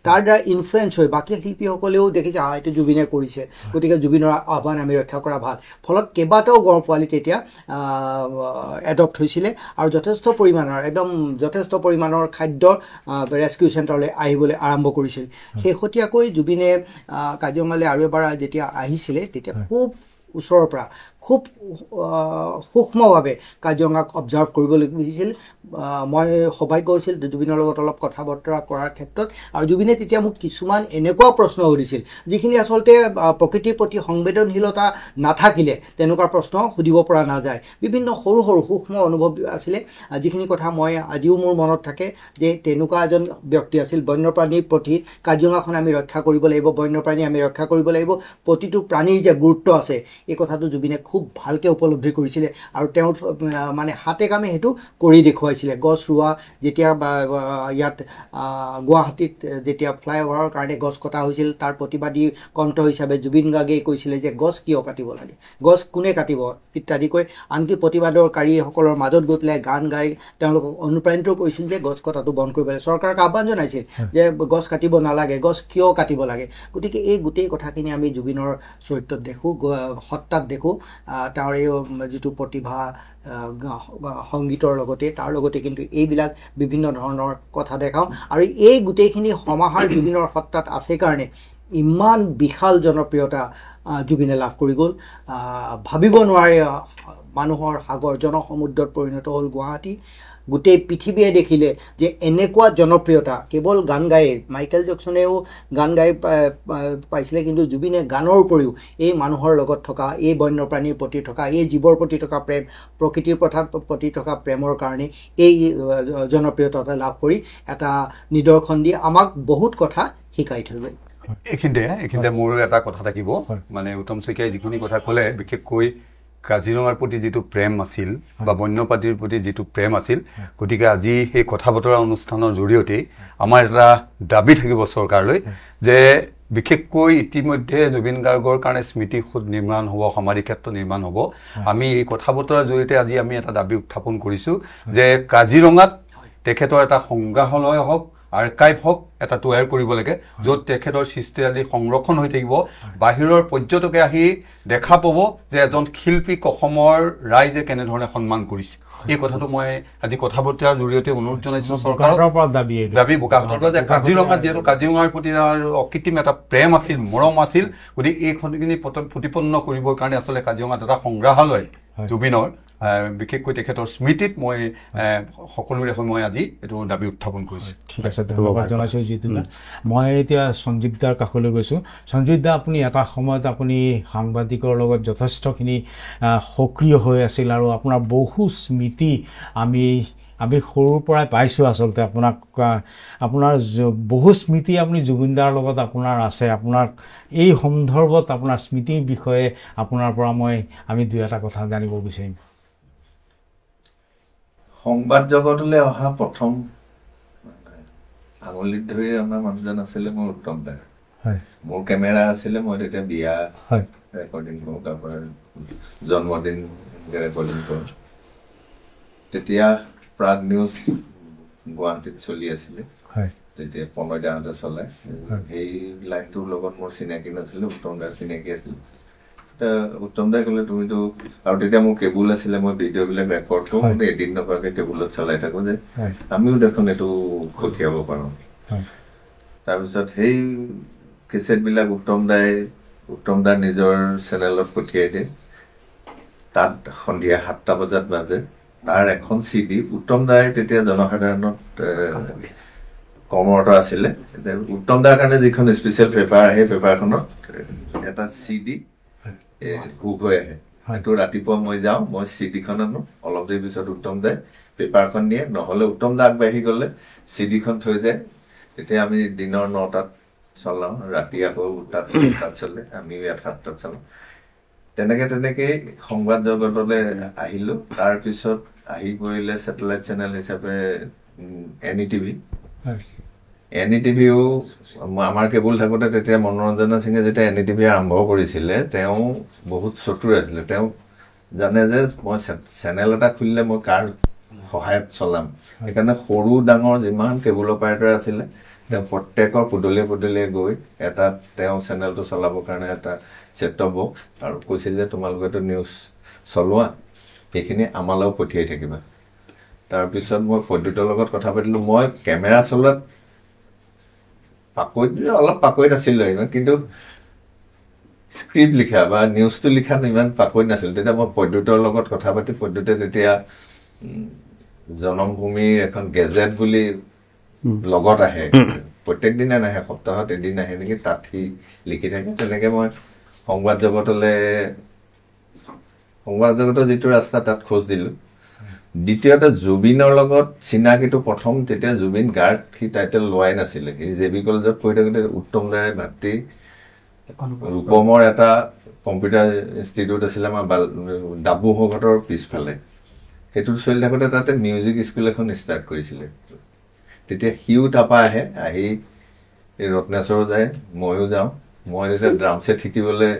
তাৰ দ্বাৰা ইনফ্লুৱেঞ্চ হৈ বাকী শিল্পীসকলেও দেখিছে এইটো জুবিনে কৰিছে, গতিকে জুবিনৰ আহ্বান আমি ৰক্ষা কৰা ভাল। ফলত কেইবাটাও গড় পোৱালি তেতিয়া এডপ্ট হৈছিলে আৰু যথেষ্ট পৰিমাণৰ খাদ্য ৰেস্কিউ চেণ্টাৰলৈ আহিবলৈ আৰম্ভ কৰিছিল। শেহতীয়াকৈ জুবিনে কাজিৰঙালৈ আৰু এবাৰ যেতিয়া আহিছিলে তেতিয়া খুব ওচৰৰ পৰা খুব সূক্ষ্মভাৱে কাজিৰঙাক অবজাৰ্ভ কৰিবলৈ বুজিছিল। মই সৌভাগ্য হৈছিল জুবিনৰ লগত অলপ কথা বতৰা কৰাৰ ক্ষেত্ৰত, আৰু জুবিনে তেতিয়া মোক কিছুমান এনেকুৱা প্ৰশ্ন সুধিছিল যিখিনি আচলতে প্ৰকৃতিৰ প্ৰতি সংবেদনশীলতা নাথাকিলে তেনেকুৱা প্ৰশ্ন সুধিব পৰা নাযায়। বিভিন্ন সৰু সৰু সূক্ষ্ম অনুভৱ আছিলে, যিখিনি কথা মই আজিও মোৰ মনত থাকে যে তেনেকুৱা এজন ব্যক্তি আছিল। বন্যপ্ৰাণীৰ প্ৰতি কাজিৰঙাখন আমি ৰক্ষা কৰিব লাগিব, বন্যপ্ৰাণী আমি ৰক্ষা কৰিব লাগিব, প্ৰতিটো প্ৰাণীৰ যে গুৰুত্ব আছে এই কথাটো জুবিনে খুব ভালকৈ উপলব্ধি কৰিছিলে আৰু তেওঁৰ মানে হাতে কামে সেইটো কৰি দেখুৱাইছিলে। গছ ৰোৱা যেতিয়া ইয়াত গুৱাহাটীত যেতিয়া ফ্লাইঅভাৰৰ কাৰণে গছ কটা হৈছিল তাৰ প্ৰতিবাদী কণ্ঠ হিচাপে জুবিন গাৰ্গে কৈছিলে যে গছ কিয় কাটিব লাগে, গছ কোনে কাটিব ইত্যাদিকৈ। আনকি প্ৰতিবাদকাৰীসকলৰ মাজত গৈ পেলাই গান গাই তেওঁলোকক অনুপ্ৰাণিত কৰিছিল যে গছ কটাটো বন্ধ কৰিব লাগে। চৰকাৰক আহ্বান জনাইছিল যে গছ কাটিব নালাগে, গছ কিয় কাটিব লাগে। গতিকে এই গোটেই কথাখিনি আমি জুবিনৰ চৰিত্ৰত দেখোঁ, সত্তাত দেখোঁ। তেওঁৰ এই যিটো প্ৰতিভা সংগীতৰ লগতে তাৰ লগতে কিন্তু এইবিলাক বিভিন্ন ধৰণৰ কথা দেখাওঁ, আৰু এই গোটেইখিনি সমাহাৰ জুবিনৰ সত্তাত আছে কাৰণে ইমান বিশাল জনপ্ৰিয়তা জুবিনে লাভ কৰি গ'ল। ভাবিব নোৱাৰে মানুহৰ সাগৰ জনসমুদ্ৰত পৰিণত হ'ল গুৱাহাটী। গোটেই পৃথিৱীয়ে দেখিলে যে এনেকুৱা জনপ্ৰিয়তা কেৱল গান গায়েই, মাইকেল জেকচনেও গান গাই পাইছিলে, কিন্তু জুবিনে গানৰ উপৰিও এই মানুহৰ লগত থকা, এই বন্যপ্ৰাণীৰ প্ৰতি থকা, এই জীৱৰ প্ৰতি থকা প্ৰেম, প্ৰকৃতিৰ প্ৰতি থকা প্ৰেমৰ কাৰণে এই জনপ্ৰিয়তা লাভ কৰি এটা নিদৰ্শন দি আমাক বহুত কথা শিকাই থৈ গ'ল। এইখিনিতে মোৰ এটা কথা থাকিব, মানে উত্তম শইকীয়াই যিখিনি কথা ক'লে, বিশেষকৈ কাজিৰঙাৰ প্ৰতি যিটো প্ৰেম আছিল বা বন্যপ্ৰাণীৰ প্ৰতি যিটো প্ৰেম আছিল, গতিকে আজি এই কথা বতৰা অনুষ্ঠানৰ জৰিয়তে আমাৰ এটা দাবী থাকিব চৰকাৰলৈ যে বিশেষকৈ ইতিমধ্যে জুবিন গাৰ্গৰ কাৰণে স্মৃতিসৌধ নিৰ্মাণ হ'ব, সমাধি ক্ষেত্ৰ নিৰ্মাণ হ'ব। আমি এই কথা বতৰাৰ জৰিয়তে আজি আমি এটা দাবী উত্থাপন কৰিছোঁ যে কাজিৰঙাত তেখেতৰ এটা সংগ্ৰহালয় হওক, আৰ্কাইভ হওক এটা তৈয়াৰ কৰিব লাগে, য'ত তেখেতৰ সৃষ্টিৰাজি সংৰক্ষণ হৈ থাকিব। বাহিৰৰ পৰ্যটকে আহি দেখা পাব যে এজন শিল্পীক অসমৰ ৰাইজে কেনেধৰণে সন্মান কৰিছে। এই কথাটো মই আজি কথা বতৰাৰ জৰিয়তে অনুৰোধ জনাইছোঁ চৰকাৰৰ দাবী বোকাখাতৰ পৰা যে কাজিৰঙাত যিহেতু কাজিৰঙাৰ প্ৰতি অকৃত্ৰিম এটা প্ৰেম আছিল, মৰম আছিল, গতিকে এইখিনি প্ৰতিপন্ন কৰিবৰ কাৰণে আচলতে কাজিৰঙাত এটা সংগ্ৰহালয় জুবিনৰ বিশেষকৈ তেখেতৰ স্মৃতিত মই সকলোৰে হৈ মই আজি এইটো দাবী উত্থাপন কৰিছোঁ। ঠিক আছে, ধন্যবাদ জনাইছোঁ জিতুদা। মই এতিয়া সঞ্জীৱ দাৰ কাষলৈ গৈছোঁ। সঞ্জীৱ দা, আপুনি এটা সময়ত আপুনি সাংবাদিকৰ লগত যথেষ্টখিনি সক্ৰিয় হৈ আছিল আৰু আপোনাৰ বহু স্মৃতি আমি সৰুৰ পৰাই পাইছোঁ। আচলতে আপোনাৰ বহু স্মৃতি আপুনি জুবিনদাৰ লগত আপোনাৰ আছে। আপোনাৰ এই সন্দৰ্ভত আপোনাৰ স্মৃতিৰ বিষয়ে আপোনাৰ পৰা আমি দুই এটা কথা জানিব বিচাৰিম। সংবাদ জগতলৈ অহা প্ৰথম আঙুলিত ধৰি আমাৰ মানুহজন আছিলে মোৰ উত্তম দা। মোৰ কেমেৰা আছিলে, মই তেতিয়া বিয়া ৰেকৰ্ডিং কৰোঁ, তাৰপৰা জন্মদিন ৰেকৰ্ডিং কৰোঁ। তেতিয়া প্ৰাগ নিউজ গুৱাহাটীত চলি আছিলে, তেতিয়া প্ৰণয় দাহঁতে চলাই। সেই লাইনটোৰ লগত মোৰ চিনাকি নাছিলে, উত্তম দাৰ চিনাকি আছিলে। উত্তম দাই ক'লে তুমিতো, আৰু তেতিয়া মোৰ কেবুল আছিলে, মই ভিডিঅ'বিলাক ৰেকৰ্ড কৰোঁ, এদিন নকৰাকৈ কেবুলত চলাই থাকোঁ যে আমিও দেখোন এইটো পঠিয়াব পাৰোঁ। তাৰপিছত সেই কেছেটবিলাক উত্তম দাৰ নিজৰ চেনেলত পঠিয়াই দিয়ে। তাত সন্ধিয়া 7টা বজাত বাজে। তাৰ এখন CD উত্তম দাই তেতিয়া জনসাধাৰণত কৰ্মৰত আছিলে। উত্তম দাৰ কাৰণে যিখন স্পেচিয়েল পেপাৰ আহে, পেপাৰখনত এটা CD হুক হৈ আহে। সেইটো ৰাতিপুৱা মই যাওঁ, মই CD-খন আনো, অলপ দেৰি পিছত উত্তম দাই পেপাৰখন নিয়ে, নহ'লে উত্তম দা আগবাঢ়ি গ'লে CD-খন থৈ যায়। তেতিয়া আমি দিনৰ 9টাত চলাওঁ, ৰাতি আকৌ তাত চলে, আমি ইয়াত 7টাত চলাওঁ। তেনেকেই সংবাদ জগতলৈ আহিলোঁ। তাৰপিছত আহি পৰিলে ছেটেলাইট চেনেল হিচাপে NETV। NETVও আমাৰ কেবুল থাকোঁতে তেতিয়া মনোৰঞ্জন সিঙে যেতিয়া NETV আৰম্ভ কৰিছিলে, তেওঁ বহুত চতুৰ আছিলে। তেওঁ জানে যে মই চেনেল এটা খুলিলে মই কাৰ সহায়ত চলাম। সেইকাৰণে সৰু ডাঙৰ যিমান কেবুল অপাৰেটৰ আছিলে তেওঁ প্ৰত্যেকৰ পদূলিয়ে গৈ এটা তেওঁ চেনেলটো চলাবৰ কাৰণে এটা ছেট টপ বক্স আৰু কৈছিল যে তোমালোকেতো নিউজ চলোৱা, সেইখিনি আমালৈও পঠিয়াই থাকিবা। তাৰপিছত মই পদ্যুতৰ লগত কথা পাতিলোঁ। মই কেমেৰা চলোৱাত অলপ পাকৈত আছিলোঁ ইমান, কিন্তু স্ক্ৰিপ্ট লিখা বা নিউজটো লিখাত ইমান পাকৈত নাছিলোঁ। তেতিয়া মই পদ্যুতৰ লগত কথা পাতি পদ্যুতে তেতিয়া জনমভূমিৰ এখন গেজেট বুলি লগত আহে, প্ৰত্যেক দিনে নাহে, সপ্তাহত এদিন আহে নেকি, তাত সি লিখি থাকে। তেনেকৈ মই সংবাদ জগতৰ যিটো ৰাস্তা তাত খোজ দিলোঁ। দ্বিতীয়তে জুবিনৰ লগত চিনাকিটো প্ৰথম, তেতিয়া জুবিন গাৰ্গ সি টাইটেল লোৱাই নাছিলে। সি JB কলেজত পঢ়ি থাকোঁতে উত্তম দাৰে ভাতৃ ৰূপমৰ এটা কম্পিউটাৰ ইনষ্টিটিউট আছিলে আমাৰ ডাবুহঁতৰ পিছফালে, সেইটো চলি থাকোঁতে তাতে মিউজিক স্কুল এখন ষ্টাৰ্ট কৰিছিলে। তেতিয়া সিও তাৰপৰা আহি ৰত্নেশ্বৰো যায়, ময়ো যাওঁ। মই তেতিয়া ড্ৰাম ছেট শিকিবলৈ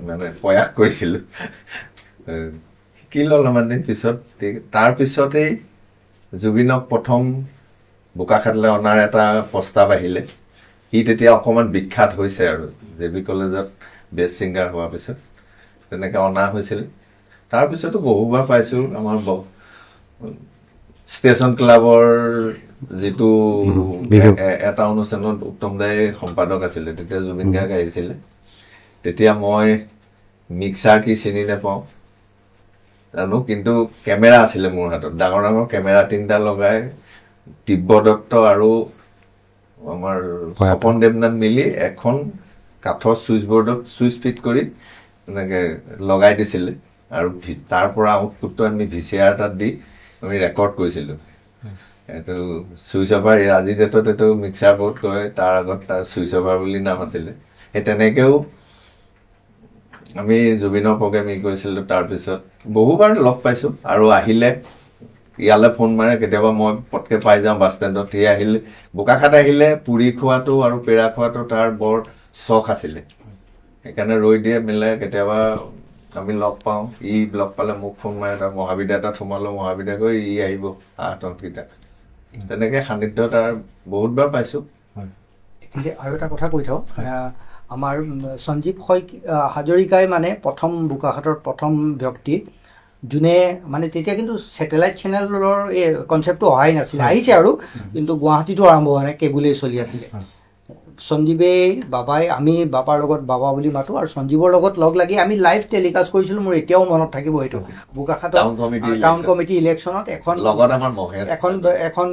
মানে প্ৰয়াস কৰিছিলোঁ। শিকি অলপমান দিন পিছত, তাৰপিছতেই জুবিনক প্ৰথম বোকাখাতলৈ অনাৰ এটা প্ৰস্তাৱ আহিলে। সি তেতিয়া অকণমান বিখ্যাত হৈছে আৰু JB কলেজত বেষ্ট ছিংগাৰ হোৱাৰ পিছত তেনেকৈ অনা হৈছিল। তাৰপিছতো বহুবাৰ পাইছোঁ। আমাৰ ষ্টেচন ক্লাবৰ যিটো এটা অনুষ্ঠানত উত্তম দাই সম্পাদক আছিলে, তেতিয়া জুবিন গাৰ্গ আহিছিলে। তেতিয়া মই মিক্সাৰ কি চিনি নাপাওঁ জানো, কিন্তু কেমেৰা আছিলে মোৰ হাতত, ডাঙৰ ডাঙৰ কেমেৰা 3টা লগাই দিব্য দত্ত আৰু আমাৰ স্বপন দেৱনাথ মিলি এখন কাঠৰ চুইচ বৰ্ডত চুইচ ফিট কৰি এনেকৈ লগাই দিছিলে। আৰু তাৰ পৰা আউটপুটটো আমি VCR তাত দি আমি ৰেকৰ্ড কৰিছিলোঁ। এইটো চুইচ অভাৰ, আজি ডেটত এইটো মিক্সাৰ বৰ্ড কয়, তাৰ আগত তাৰ চুইচ অভাৰ বুলি নাম আছিলে। সেই তেনেকৈও আমি জুবিনৰ প্ৰগ্ৰেম কৰিছিলোঁ। তাৰপিছত বহুবাৰ লগ পাইছোঁ আৰু আহিলে ইয়ালৈ ফোন মাৰে, কেতিয়াবা মই পটকৈ পাই যাওঁ বাছ ষ্টেণ্ডত। সি আহিলে, বোকাখাত আহিলে পুৰি খোৱাটো আৰু পেৰা খোৱাটো তাৰ বৰ চখ আছিলে, সেইকাৰণে ৰৈ দিয়ে মিলাই। কেতিয়াবা আমি লগ পাওঁ, লগ পালে মোক ফোন মাৰে, তাৰ মহাবিদ্যালয় এটাত সোমালোঁ, মহাবিদ্যালয় গৈ আহিব আহতকেইটা। তেনেকৈ সান্নিধ্য তাৰ বহুতবাৰ পাইছোঁ। আৰু এটা কথা কৈ থওঁ, আমাৰ সঞ্জীৱ হাজৰিকাই মানে প্ৰথম বোকাখাতৰ প্ৰথম ব্যক্তি যোনে মানে, তেতিয়া কিন্তু ছেটেলাইট চেনেলৰ এই কনচেপ্টটো অহাই নাছিলে, আহিছে আৰু, কিন্তু গুৱাহাটীতো আৰম্ভ হোৱা নাই, কেবুলেই চলি আছিলে। সঞ্জীৱে বাবাই, আমি বাবাৰ লগত বাবা বুলি মাতোঁ, আৰু সঞ্জীৱৰ লগত লগ লাগি আমি লাইভ টেলিকাষ্ট কৰিছিলোঁ। মোৰ এতিয়াও মনত থাকিব সেইটো, বোকাখাটৰ টাউন কমিটি ইলেকশ্যনত এখন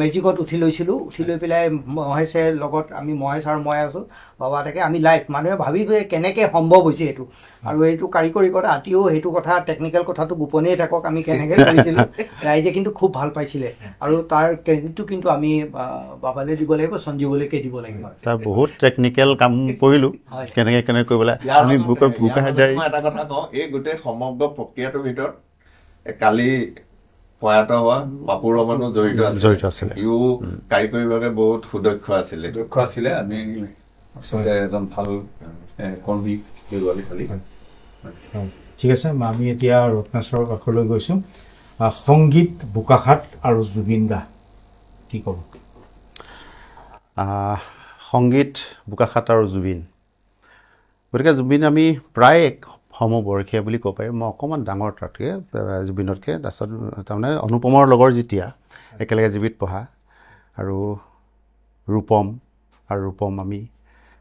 মেজিকত উঠি লৈছিলোঁ। উঠি লৈ পেলাই মহেশে লগত, আমি মহেশ আৰু মই আছোঁ, বাবা তাকে আমি লাইভ, মানুহে ভাবি কেনেকৈ সম্ভৱ হৈছে এইটো, আৰু এইটো কাৰিকৰীকতা আতিও সেইটো কথা, টেকনিকেল কথাটো গোপনেই থাকক, আমি কেনেকৈ কৰিছিলোঁ। ৰাইজে কিন্তু খুব ভাল পাইছিলে, আৰু তাৰ ক্ৰেডিটটো কিন্তু আমি বাবালৈ দিব লাগিব, সঞ্জীৱলৈকে দিব লাগিব। তাৰ বহুত টেকনিকেল কাম কৰিলোঁ, কেনেকৈ কৰিবলৈ। আমি এটা কথা কওঁ, এই গোটেই সমগ্ৰ প্ৰক্ৰিয়াটোৰ ভিতৰত কালি প্ৰয়াত হোৱা পাপু ৰহমানো জড়িত আছিলে। সিও কাৰিকৰীভাৱে বহুত সুদক্ষ আছিলে। আমি আচলতে এজন ভাল কৰ্মী। ঠিক আছে, আমি এতিয়া ৰত্নেশ্বৰৰ কাষলৈ গৈছোঁ। সংগীত, বোকাখাত আৰু জুবিন দা, কি ক'ব? সংগীত, বোকাখাত আৰু জুবিন, গতিকে জুবিন আমি প্ৰায় সমবয়সীয়া বুলি ক'ব পাৰি। মই অকণমান ডাঙৰ তাতকৈ, জুবিনতকৈ। তাৰপিছত তাৰমানে অনুপমৰ লগৰ যেতিয়া একেলগে জীৱিত পঢ়া, আৰু ৰূপম আমি,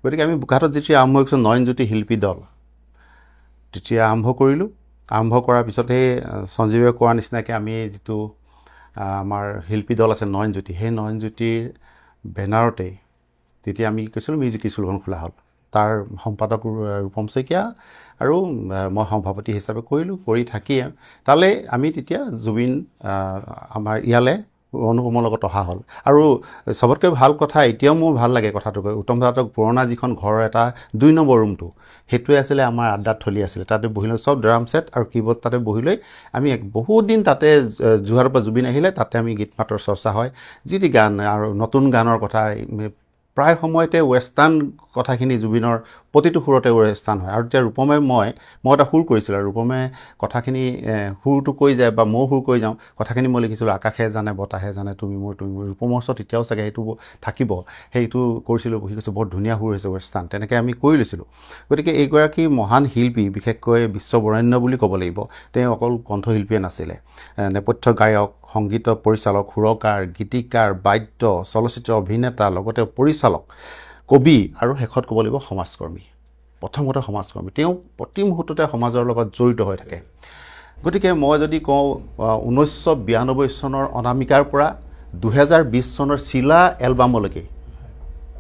গতিকে আমি বোকাখাতত যেতিয়া আৰম্ভ কৰিছোঁ নয়নজ্যোতি শিল্পী দল, তেতিয়া আৰম্ভ কৰিলোঁ। আৰম্ভ কৰাৰ পিছত সেই সঞ্জীৱে কোৱাৰ নিচিনাকৈ আমি যিটো আমাৰ শিল্পী দল আছে নয়নজ্যোতি, সেই নয়নজ্যোতিৰ বেনাৰতেই তেতিয়া আমি কি কৈছিলোঁ, মিউজিক স্কুলখন খোলা হ'ল। তাৰ সম্পাদক ৰূপম শইকীয়া আৰু মই সভাপতি হিচাপে কৰিলোঁ। কৰি থাকি তালৈ আমি তেতিয়া জুবিন আমাৰ ইয়ালৈ অনুপমৰ লগত অহা হ'ল। আৰু চবতকৈ ভাল কথা, এতিয়াও মোৰ ভাল লাগে কথাটো কৈ, উত্তম দাহঁতক পুৰণা যিখন ঘৰৰ এটা 2 নম্বৰ ৰুমটো, সেইটোৱে আছিলে আমাৰ আড্ডাত থলী আছিলে। তাতে বহি লৈ চব ড্ৰাম ছেট আৰু কীবৰ্ড তাতে বহি লৈ আমি বহুত দিন তাতে, যোৰহাটৰ পৰা জুবিন আহিলে তাতে আমি গীত মাতৰ চৰ্চা হয়, যি গান আৰু নতুন গানৰ কথা, প্ৰায় সময়তে ৱেষ্টাৰ্ণ কথাখিনি জুবিনৰ প্ৰতিটো সুৰতে স্থান হয় আৰু এতিয়া ৰূপমে মই এটা সুৰ কৰিছিলোঁ আৰু ৰূপমে কথাখিনি সুৰটো কৈ যায় বা ময়ো সুৰ কৈ যাওঁ কথাখিনি মই লিখিছিলোঁ আকাশে জানে বতাহে জানে তুমি মোৰ ৰূপমৰ ওচৰত এতিয়াও চাগে সেইটো থাকিব সেইটো কৰিছিলোঁ সি কৈছোঁ বৰ ধুনীয়া সুৰ হৈছে স্থান তেনেকৈ আমি কৰি লৈছিলোঁ গতিকে এইগৰাকী মহান শিল্পী বিশেষকৈ বিশ্ববৰেণ্য বুলি ক'ব লাগিব তেওঁ অকল কণ্ঠশিল্পীয়ে নাছিলে নেপথ্য গায়ক সংগীত পৰিচালক সুৰকাৰ গীতিকাৰ বাদ্য চলচ্চিত্ৰ অভিনেতা লগতে পৰিচালক কবি আৰু শেষত ক'ব লাগিব সমাজকৰ্মী প্ৰথমতে সমাজকৰ্মী তেওঁ প্ৰতি মুহূৰ্ততে সমাজৰ লগত জড়িত হৈ থাকে গতিকে মই যদি কওঁ 1992 চনৰ অনামিকাৰ পৰা 2020 চনৰ চিলা এলবামলৈকে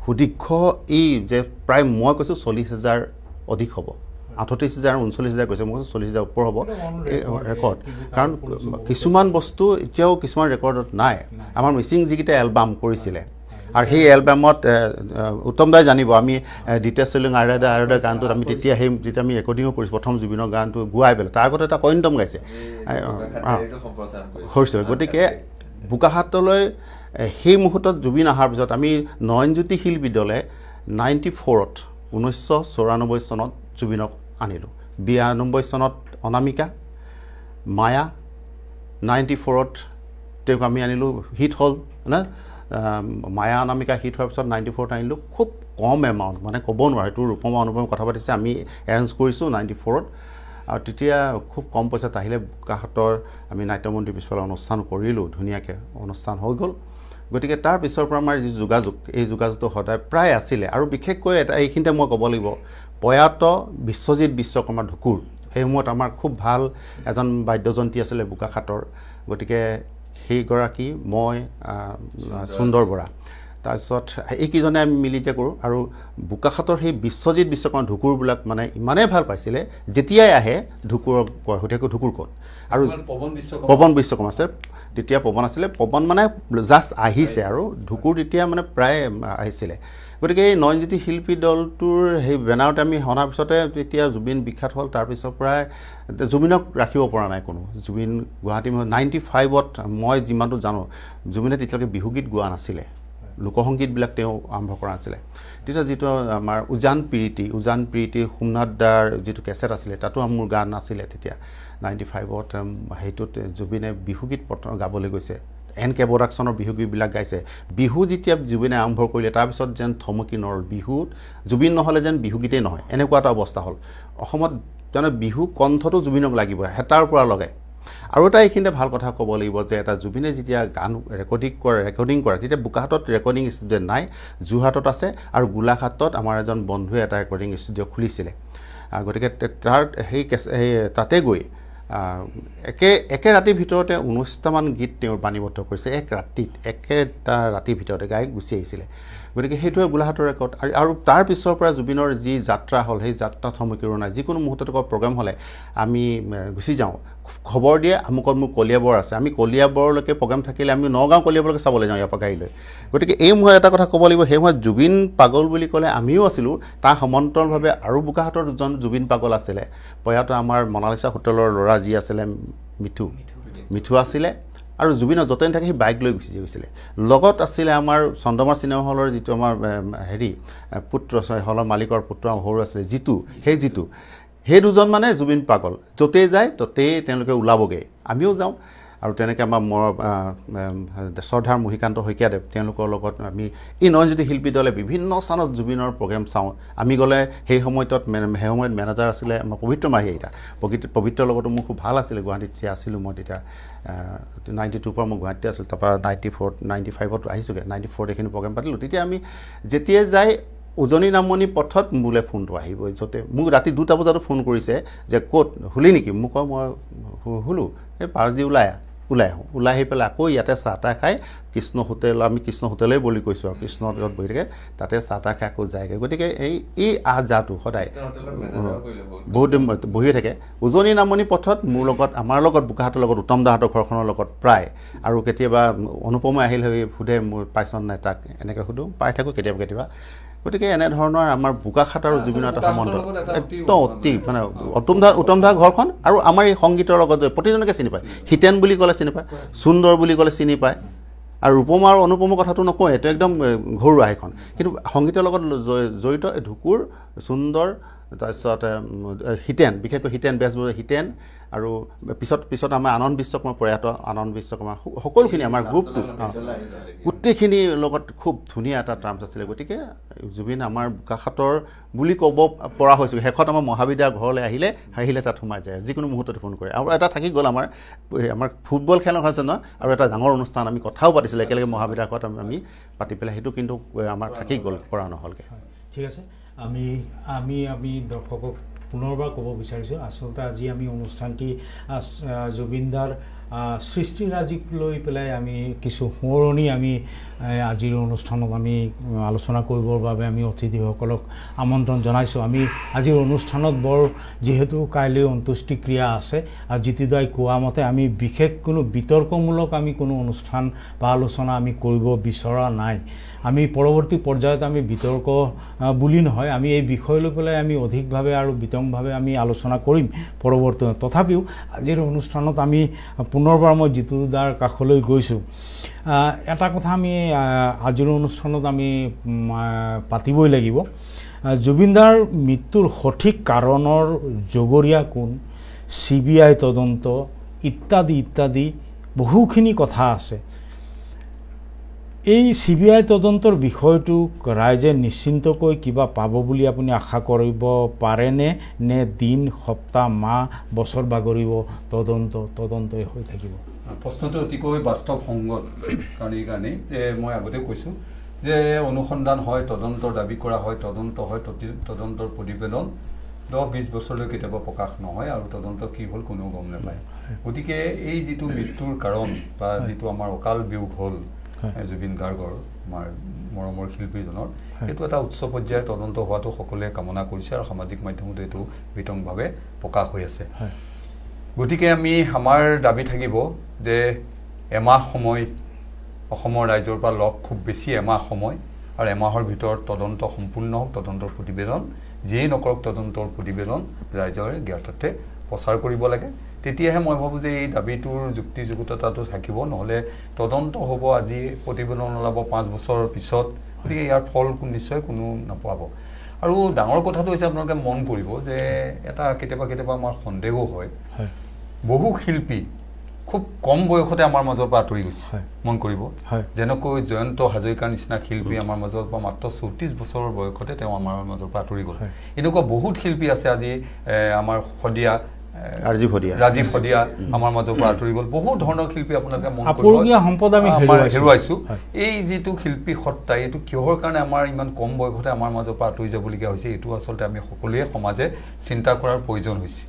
সুদীৰ্ঘ এই যে প্ৰায় মই কৈছোঁ 40,000 অধিক হ'ব 38,000 39,000 কৈছে মই 40,000 ওপৰ হ'ব এই ৰেকৰ্ড কাৰণ কিছুমান বস্তু এতিয়াও কিছুমান ৰেকৰ্ডত নাই আমাৰ মিচিং যিকেইটা এলবাম কৰিছিলে আৰু সেই এলবামত উত্তম দাই জানিব আমি ডিটেইলছ চেলিং আইৰাদা গানটোত আমি তেতিয়া আমি ৰেকৰ্ডিঙো কৰিছোঁ প্ৰথম জুবিনৰ গানটো গুৱাই পেলাই তাৰ আগতে এটা কইণ্টম গাইছে হৈছিল গতিকে বোকাখাতলৈ সেই মুহূৰ্তত জুবিন অহাৰ পিছত আমি নয়নজ্যোতি শিল্পী দলে 94ত 1994 চনত জুবিনক আনিলোঁ 92 চনত অনামিকা মায়া 94ত তেওঁক আমি আনিলোঁ হিট হ'ল না মায়া অনামিকা হিট হোৱাৰ পিছত 94ত আনিলোঁ খুব কম এমাউণ্ট মানে ক'ব নোৱাৰে এইটো ৰূপমা অনুপমে কথা পাতিছে আমি এৰেঞ্জ কৰিছোঁ 94ত আৰু তেতিয়া খুব কম পইচাত আহিলে বোকাখাতৰ আমি নাট্যমন্ত্ৰীৰ পিছফালে অনুষ্ঠান কৰিলোঁ ধুনীয়াকৈ অনুষ্ঠান হৈ গ'ল গতিকে তাৰ পিছৰ পৰা আমাৰ যি যোগাযোগ এই যোগাযোগটো সদায় প্ৰায় আছিলে আৰু বিশেষকৈ এটা এইখিনিতে মই ক'ব লাগিব প্ৰয়াত বিশ্বজিৎ বিশ্বকৰ্মা ঢুকুৰ সেই সময়ত আমাৰ খুব ভাল এজন বাদ্যযন্ত্ৰী আছিলে বোকাখাতৰ গতিকে সেইগৰাকী মই সুন্দৰ বৰা তাৰপিছত এইকেইজনে আমি মিলি যে কৰোঁ আৰু বোকাখাতৰ সেই বিশ্বজিৎ বিশ্বকৰ্মা ঢুকুৰবিলাক মানে ইমানেই ভাল পাইছিলে যেতিয়াই আহে ঢুকুৰৰ সুধিয়াকৈ ঢুকুৰ ক'ত আৰু পৱন বিশ্বকৰ্মা আছে তেতিয়া পৱন আছিলে পৱন মানে জাষ্ট আহিছে আৰু ঢুকুৰ তেতিয়া মানে প্ৰায় আহিছিলে গতিকে এই নয়নজ্যোতি শিল্পী দলটোৰ সেই বেনাৰতে আমি অনাৰ পিছতে তেতিয়া জুবিন বিখ্যাত হ'ল তাৰপিছৰ পৰাই জুবিনক ৰাখিব পৰা নাই কোনো জুবিন গুৱাহাটী 95ত মই যিমানটো জানো জুবিনে তেতিয়ালৈকে বিহুগীত গোৱা নাছিলে লোকসংগীতবিলাক তেওঁ আৰম্ভ কৰা নাছিলে তেতিয়া যিটো আমাৰ উজান প্ৰীতি সোমনাথ দাৰ যিটো কেছেট আছিলে তাতো মোৰ গান নাছিলে তেতিয়া 95ত সেইটোত জুবিনে বিহুগীত গাবলৈ গৈছে এন.কে. প্ৰডাকশ্যনৰ বিহুগীতবিলাক গাইছে বিহু যেতিয়া জুবিনে আৰম্ভ কৰিলে তাৰপিছত যেন থমকি নৰল বিহুত জুবিন নহ'লে যেন বিহুগীতেই নহয় এনেকুৱা এটা অৱস্থা হ'ল অসমত জানো বিহু কণ্ঠটো জুবিনক লাগিব হেতাৰ পৰা লগাই আৰু এটা এইখিনিতে ভাল কথা ক'ব লাগিব যে এটা জুবিনে যেতিয়া গান ৰেকৰ্ডিং কৰে তেতিয়া বোকাখাতত ৰেকৰ্ডিং ষ্টুডিঅ' নাই যোৰহাটত আছে আৰু গোলাঘাটত আমাৰ এজন বন্ধুৱে এটা ৰেকৰ্ডিং ষ্টুডিঅ' খুলিছিলে গতিকে তাৰ সেই তাতে গৈ একে ৰাতিৰ ভিতৰতে 19টামান গীত তেওঁৰ বাণীবদ্ধ কৰিছে একেটা ৰাতিৰ ভিতৰতে গাই গুচি আহিছিলে গতিকে সেইটোৱে গোলাঘাটৰ ৰেকৰ্ড আৰু তাৰ পিছৰ পৰা জুবিনৰ যি যাত্ৰা হ'ল সেই যাত্ৰা থমকি ৰোৱা নাই যিকোনো মুহূৰ্তত প্ৰগ্ৰেম হ'লে আমি গুচি যাওঁ খবৰ দিয়ে আমুকত মোৰ কলিয়াবৰ আছে আমি কলিয়াবৰলৈকে প্ৰগ্ৰেম থাকিলে আমি নগাঁও কলিয়াবৰলৈকে চাবলৈ যাওঁ ইয়াৰ পৰা গাড়ী লৈ গতিকে এই সময়ত এটা কথা ক'ব লাগিব সেই সময়ত জুবিন পাগল বুলি ক'লে আমিও আছিলোঁ তাৰ সমান্তৰালভাৱে আৰু বোকাখাতৰ দুজন জুবিন পাগল আছিলে প্ৰয়াত আমাৰ মনালিছা হোটেলৰ ল'ৰা যি আছিলে মিঠু আছিলে আৰু জুবিনৰ য'তেই থাকে সি বাইক লৈ গুচি গৈছিলে লগত আছিলে আমাৰ চন্দ্ৰমাৰ চিনেমা হলৰ যিটো আমাৰ পুত্ৰ হলৰ মালিকৰ পুত্ৰ সৰু আছিলে জিতু সেই দুজন মানে জুবিন পাগল য'তেই যায় ত'তেই তেওঁলোকে ওলাবগৈ আমিও যাওঁ আৰু তেনেকৈ আমাৰ শ্ৰদ্ধাৰ মহিকান্ত শইকীয়াদেৱ তেওঁলোকৰ লগত আমি এই নয়নজ্যোতি শিল্পী দলে বিভিন্ন স্থানত জুবিনৰ প্ৰগ্ৰেম চাওঁ আমি গ'লে সেই সময়ত মেনেজাৰ আছিলে আমাৰ পবিত্ৰ মাহী এটা পবিত্ৰৰ লগতো মোৰ খুব ভাল আছিলে গুৱাহাটীত যে আছিলোঁ মই তেতিয়া 92ৰ পৰা মই গুৱাহাটীতে আছিলোঁ তাৰপৰা 95ত আহিছোঁগৈ 94ত এইখিনি প্ৰগ্ৰেম পাতিলোঁ তেতিয়া আমি যেতিয়াই যাই উজনি নামনি পথত মোলৈ ফোনটো আহিব য'তে মোক ৰাতি 2টা বজাতো ফোন কৰিছে যে ক'ত শুলি নেকি মোক কয় মই শুলোঁ এই পাঁচ দি ওলাই আহি পেলাই আকৌ ইয়াতে চাহ তাহ খাই কৃষ্ণ হোটেলেই বুলি কৈছোঁ আৰু কৃষ্ণ হোটেলত বহি থাকে তাতে চাহ তাহ খাই আকৌ যায়গৈ গতিকে এই আহযাহটো সদায় বহুত দিন বহিয়ে থাকে উজনি নামনি পথত আমাৰ লগত বোকাখাতৰ লগত উত্তম দাহঁতৰ ঘৰখনৰ লগত প্ৰায় আৰু কেতিয়াবা অনুপমে আহিলে সোধে মোৰ পাইছন নাই তাক এনেকৈ সোধোঁ পাই থাকোঁ কেতিয়াবা গতিকে এনেধৰণৰ আমাৰ বোকাখাত আৰু জুবিনৰ এটা সম্বন্ধ একদম অতি মানে উত্তম দাৰ ঘৰখন আৰু আমাৰ এই সংগীতৰ লগত প্ৰতিজনকে চিনি পায় হিতেন বুলি ক'লে চিনি পায় সুন্দৰ বুলি ক'লে চিনি পায় আৰু ৰূপম আৰু অনুপমৰ কথাটো নকওঁ, এইটো একদম ঘৰুৱা সেইখন। কিন্তু সংগীতৰ লগত জড়িত ঢুকুৰ, সুন্দৰ, তাৰপিছত হিতেন, বিশেষকৈ হিতেন বেছ হিতেন, আৰু পিছত আমাৰ আনন্দ বিশ্বকৰ্মা, প্ৰয়াত আনন্দ বিশ্বকৰ্মা, সকলোখিনি আমাৰ গ্ৰুপটো গোটেইখিনিৰ লগত খুব ধুনীয়া এটা টাৰ্মছ আছিলে। গতিকে জুবিন আমাৰ বোকাখাতৰ বুলি ক'ব পৰা হৈছোঁ। শেষত আমাৰ মহাবিদ্যালয় ঘৰলৈ আহিলে তাত সোমাই যায়, যিকোনো মুহূৰ্ততে ফোন কৰে। আৰু এটা থাকি গ'ল আমাৰ ফুটবল খেলৰ হৈছে নহয়, আৰু এটা ডাঙৰ অনুষ্ঠান আমি কথাও পাতিছিলোঁ একেলগে মহাবিদ্যালয়ত আমি পাতি পেলাই, সেইটো কিন্তু আমাৰ থাকি গ'ল, কৰা নহ'লগৈ। ঠিক আছে, আমি দৰ্শকক পুনৰবাৰ ক'ব বিচাৰিছোঁ, আচলতে আজি আমি অনুষ্ঠানটি জুবিনদাৰ সৃষ্টিৰাজিক লৈ পেলাই আমি কিছু সোঁৱৰণি আমি আজিৰ অনুষ্ঠানত আমি আলোচনা কৰিবৰ বাবে আমি অতিথিসকলক আমন্ত্ৰণ জনাইছোঁ। আমি আজিৰ অনুষ্ঠানত যিহেতু কাইলৈ অন্ত্যেষ্টিক্ৰিয়া আছে, আৰু জিতুদাই কোৱা মতে আমি বিশেষ কোনো বিতৰ্কমূলক আমি কোনো অনুষ্ঠান বা আলোচনা আমি কৰিব বিচৰা নাই। আমি পৰৱৰ্তী পৰ্যায়ত আমি বিতৰ্ক বুলি নহয়, আমি এই বিষয় লৈ পেলাই আমি অধিকভাৱে আৰু বিতংভাৱে আমি আলোচনা কৰিম পৰৱৰ্তী। তথাপিও আজিৰ অনুষ্ঠানত আমি পুনৰবাৰ মই জিতুদাৰ কাষলৈ গৈছোঁ। এটা কথা আমি আজিৰ অনুষ্ঠানত আমি পাতিবই লাগিব, জুবিনদাৰ মৃত্যুৰ সঠিক কাৰণৰ জগৰীয়া কোন, CBI তদন্ত ইত্যাদি ইত্যাদি বহুখিনি কথা আছে। এই CBI তদন্তৰ বিষয়টোক ৰাইজে নিশ্চিন্তকৈ কিবা পাব বুলি আপুনি আশা কৰিব পাৰেনে, নে দিন, সপ্তাহ, মাহ, বছৰ বাগৰিব, তদন্তই হৈ থাকিব? প্ৰশ্নটো অতিকৈ বাস্তৱসংগত, কাৰণ এই কাৰণেই যে মই আগতে কৈছোঁ যে অনুসন্ধান হয়, তদন্তৰ দাবী কৰা হয়, তদন্ত হয়, তদন্তৰ প্ৰতিবেদন 10-20 বছৰলৈ কেতিয়াবা প্ৰকাশ নহয়, আৰু তদন্ত কি হ'ল কোনেও গম নাপায়। গতিকে এই যিটো মৃত্যুৰ কাৰণ বা যিটো আমাৰ অকাল বিয়োগ হ'ল জুবিন গাৰ্গৰ, আমাৰ মৰমৰ শিল্পীজনৰ, এইটো এটা উচ্চ পৰ্যায়ৰ তদন্ত হোৱাটো সকলোৱে কামনা কৰিছে, আৰু সামাজিক মাধ্যমতো এইটো বিতংভাৱে প্ৰকাশ হৈ আছে। গতিকে আমাৰ দাবী থাকিব যে এমাহ সময় অসমৰ ৰাইজৰ পৰা লগ, খুব বেছি এমাহ সময়, আৰু এমাহৰ ভিতৰত তদন্ত সম্পূৰ্ণ হওক, তদন্তৰ প্ৰতিবেদন যিয়েই নকৰক তদন্তৰ প্ৰতিবেদন ৰাইজৰ জ্ঞাতাৰ্থে প্ৰচাৰ কৰিব লাগে। তেতিয়াহে মই ভাবোঁ যে এই দাবীটোৰ যুক্তিযুক্ততাটো থাকিব। নহ'লে তদন্ত হ'ব, আজি প্ৰতিবেদন ওলাব 5 বছৰৰ পিছত, গতিকে ইয়াৰ ফল নিশ্চয় কোনো নাপাব। আৰু ডাঙৰ কথাটো হৈছে আপোনালোকে মন কৰিব যে এটা কেতিয়াবা আমাৰ সন্দেহো হয়, বহু শিল্পী খুব কম বয়সতে আমাৰ মাজৰ পৰা আঁতৰি গৈছে। মন কৰিব, যেনেকৈ জয়ন্ত হাজৰিকাৰ নিচিনা শিল্পী আমাৰ মাজৰ পৰা মাত্ৰ 34 বছৰৰ বয়সতে তেওঁ আমাৰ মাজৰ পৰা আঁতৰি গ'ল। এনেকুৱা বহুত শিল্পী আছে আজি আমাৰ ৰাজীৱ শদিয়া আমাৰ মাজৰ পৰা আঁতৰি গ'ল। বহু ধৰণৰ শিল্পী আপোনালোকে মন কৰিব হেৰুৱাইছোঁ। এই যিটো শিল্পী সত্তা, এইটো কিহৰ কাৰণে আমাৰ ইমান কম বয়সতে আমাৰ মাজৰ পৰা আঁতৰি যাবলগীয়া হৈছে, এইটো আচলতে আমি সকলোৱে সমাজে চিন্তা কৰাৰ প্ৰয়োজন হৈছে।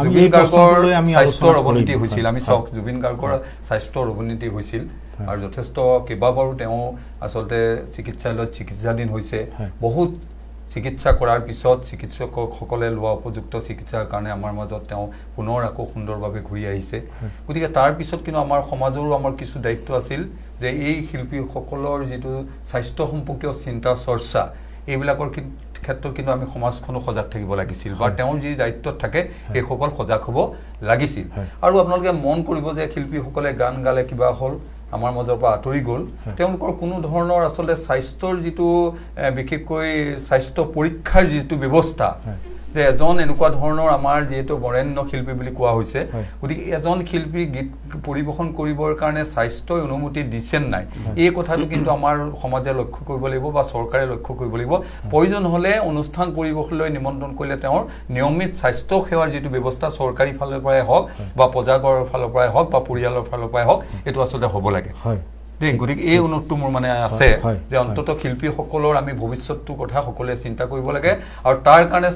জুবিন গাৰ্গৰ স্বাস্থ্যৰ অৱনতি হৈছিল, আমি চাওক, জুবিন গাৰ্গৰ স্বাস্থ্যৰ অৱনতি হৈছিল, আৰু যথেষ্ট কেইবাবাৰো তেওঁ আচলতে চিকিৎসালয়ত চিকিৎসাধীন হৈছে। বহুত চিকিৎসা কৰাৰ পিছত চিকিৎসকসকলে লোৱা উপযুক্ত চিকিৎসাৰ কাৰণে আমাৰ মাজত তেওঁ পুনৰ আকৌ সুন্দৰভাৱে ঘূৰি আহিছে। গতিকে তাৰ পিছত কিন্তু আমাৰ সমাজৰো আমাৰ কিছু দায়িত্ব আছিল যে এই শিল্পীসকলৰ যিটো স্বাস্থ্য সম্পৰ্কীয় চিন্তা চৰ্চা, এইবিলাকৰ ক্ষেত্ৰত কিন্তু আমি সমাজখনো সজাগ থাকিব লাগিছিল, বা তেওঁৰ যি দায়িত্বত থাকে সেইসকল সজাগ হ'ব লাগিছিল। আৰু আপোনালোকে মন কৰিব যে শিল্পীসকলে গান গালে, কিবা হ'ল, আমাৰ মাজৰ পৰা আঁতৰি গ'ল, তেওঁলোকৰ কোনো ধৰণৰ আচলতে স্বাস্থ্যৰ যিটো বিশেষকৈ স্বাস্থ্য পৰীক্ষাৰ যিটো ব্যৱস্থা, যে এজন এনেকুৱা ধৰণৰ আমাৰ যিহেতু বৰেণ্য শিল্পী বুলি কোৱা হৈছে, গতিকে এজন শিল্পী গীত পৰিৱেশন কৰিবৰ কাৰণে স্বাস্থ্যই অনুমতি দিছে নাই, এই কথাটো কিন্তু আমাৰ সমাজে লক্ষ্য কৰিব লাগিব, বা চৰকাৰে লক্ষ্য কৰিব লাগিব। প্ৰয়োজন হ'লে অনুষ্ঠান পৰিৱেশলৈ নিমন্ত্ৰণ কৰিলে তেওঁৰ নিয়মিত স্বাস্থ্য সেৱাৰ যিটো ব্যৱস্থা চৰকাৰী ফালৰ পৰাই হওক, বা প্ৰজাগৰৰ ফালৰ পৰাই হওক, বা পৰিয়ালৰ ফালৰ পৰাই হওক, এইটো আচলতে হ'ব লাগে। গতিকে এই অনুৰোধটো মোৰ মানে আছে যে অন্ততঃ শিল্পীসকলৰ আমি ভৱিষ্যতটোৰ কথা সকলোৱে চিন্তা কৰিব লাগে। আৰু তাৰ কাৰণে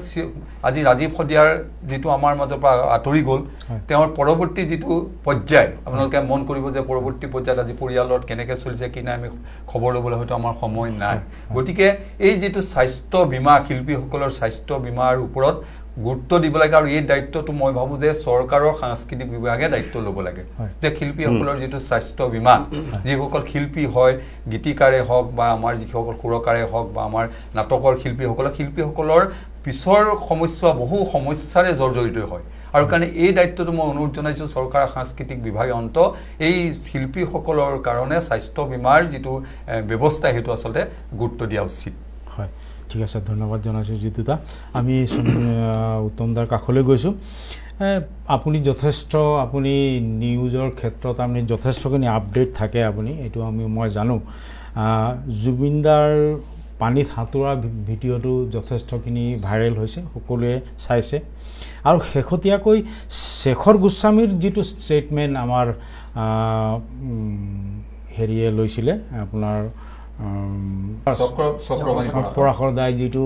আজি ৰাজীৱ শদিয়াৰ যিটো আমাৰ মাজৰ পৰা আঁতৰি গ'ল, তেওঁৰ পৰৱৰ্তী যিটো পৰ্যায়, আপোনালোকে মন কৰিব যে পৰৱৰ্তী পৰ্যায়ত আজি পৰিয়ালত কেনেকৈ চলিছে কি নাই আমি খবৰ ল'বলৈ হয়তো আমাৰ সময় নাই। গতিকে এই যিটো স্বাস্থ্য বীমা, শিল্পীসকলৰ স্বাস্থ্য বীমাৰ ওপৰত গুৰুত্ব দিব লাগে, আৰু এই দায়িত্বটো মই ভাবোঁ যে চৰকাৰৰ সাংস্কৃতিক বিভাগে দায়িত্ব ল'ব লাগে, যে শিল্পীসকলৰ যিটো স্বাস্থ্য বীমা, যিসকল শিল্পী হয়, গীতিকাৰে হওক, বা আমাৰ যিসকল সুৰকাৰে হওক, বা আমাৰ নাটকৰ শিল্পীসকলৰ পিছৰ সময়ছোৱা বহু সমস্যাৰে জৰ্জৰিত হয়, আৰু কাৰণে এই দায়িত্বটো মই অনুৰোধ জনাইছোঁ চৰকাৰ সাংস্কৃতিক বিভাগে অন্ত এই শিল্পীসকলৰ কাৰণে স্বাস্থ্য বীমাৰ যিটো ব্যৱস্থা সেইটো আচলতে গুৰুত্ব দিয়া উচিত হয় ঠিক আছে ধন্যবাদ জনাইছোঁ জিতুদা আমি উত্তম দাৰ কাষলৈ গৈছোঁ আপুনি যথেষ্ট আপুনি নিউজৰ ক্ষেত্ৰত আপুনি যথেষ্টখিনি আপডেট থাকে আপুনি এইটো মই জানো জুবিন দাৰ পানীত সাঁতোৰা ভিডিঅ'টো যথেষ্টখিনি ভাইৰেল হৈছে সকলোৱে চাইছে আৰু শেহতীয়াকৈ শেখৰ গোস্বামীৰ যিটো ষ্টেটমেণ্ট আমাৰ হেৰিয়ে লৈছিলে আপোনাৰ পৰাশৰ দাই যিটো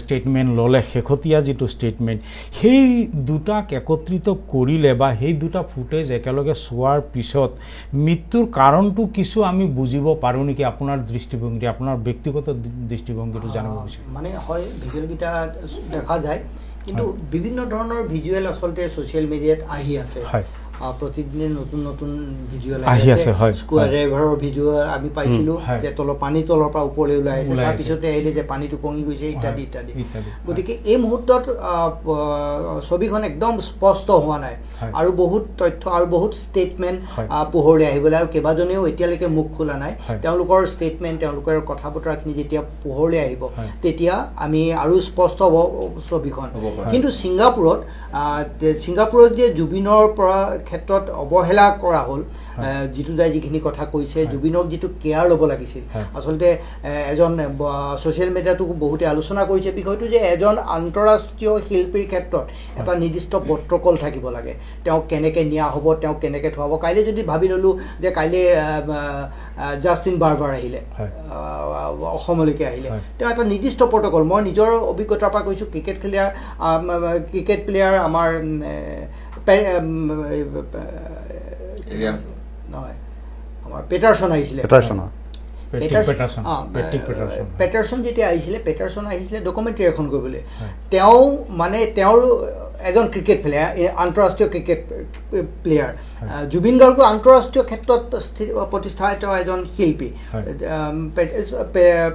ষ্টেটমেণ্ট ল'লে শেহতীয়া যিটো ষ্টেটমেণ্ট সেই দুটাক একত্ৰিত কৰিলে বা সেই দুটা ফুটেজ একেলগে চোৱাৰ পিছত মৃত্যুৰ কাৰণটো কিছু আমি বুজিব পাৰোঁ নেকি আপোনাৰ দৃষ্টিভংগী আপোনাৰ ব্যক্তিগত দৃষ্টিভংগীটো জানিব বিচাৰোঁ মানে হয় ভিজুৱেলকেইটা দেখা যায় কিন্তু বিভিন্ন ধৰণৰ ভিজুৱেল আচলতে ছ'চিয়েল মিডিয়াত আহি আছে প্ৰতিদিনে নতুন নতুন ভিজুৱেল আহি আছে স্কুৱাৰ ড্ৰাইভাৰৰ ভিজুৱেল আমি পাইছিলোঁ যে পানীৰ তলৰ পৰা ওপৰলৈ ওলাই আহিছে তাৰপিছতে আহিলে যে পানীটো কমি গৈছে ইত্যাদি ইত্যাদি গতিকে এই মুহূৰ্তত ছবিখন একদম স্পষ্ট হোৱা নাই আৰু বহুত তথ্য আৰু বহুত ষ্টেটমেণ্ট পোহৰলৈ আহিবলৈ আৰু কেইবাজনেও এতিয়ালৈকে মুখ খোলা নাই তেওঁলোকৰ ষ্টেটমেণ্ট তেওঁলোকৰ কথা বতৰাখিনি যেতিয়া পোহৰলৈ আহিব তেতিয়া আমি আৰু স্পষ্ট হ'ব ছবিখন কিন্তু ছিংগাপুৰত যে জুবিনৰ পৰা ক্ষেত্ৰত অৱহেলা কৰা হ'ল জিতু দাই যিখিনি কথা কৈছে জুবিনক যিটো কেয়াৰ ল'ব লাগিছিল আচলতে এজন ছ'চিয়েল মিডিয়াটো বহুতে আলোচনা কৰিছে বিষয়টো যে এজন আন্তঃৰাষ্ট্ৰীয় শিল্পীৰ ক্ষেত্ৰত এটা নিৰ্দিষ্ট প্ৰট'কল থাকিব লাগে তেওঁক কেনেকৈ নিয়া হ'ব তেওঁক কেনেকৈ থোৱা হ'ব কাইলৈ যদি ভাবি ল'লোঁ যে কাইলৈ জাষ্টিন বাৰ্বাৰ আহিলে অসমলৈকে আহিলে তেওঁ এটা নিৰ্দিষ্ট প্ৰট'কল মই নিজৰ অভিজ্ঞতাৰ পৰা কৈছোঁ ক্ৰিকেট প্লেয়াৰ আমাৰ নহয় আমাৰ পেটাৰছন আহিছিলে পেটাৰছন যেতিয়া আহিছিলে ডকুমেণ্টাৰী এখন কৰিবলৈ তেওঁ মানে তেওঁৰ এজন ক্ৰিকেট প্লেয়াৰ আন্তঃৰাষ্ট্ৰীয় ক্ৰিকেট প্লেয়াৰ জুবিন গাৰ্গো আন্তঃৰাষ্ট্ৰীয় ক্ষেত্ৰত প্ৰতিষ্ঠািত এজন শিল্পী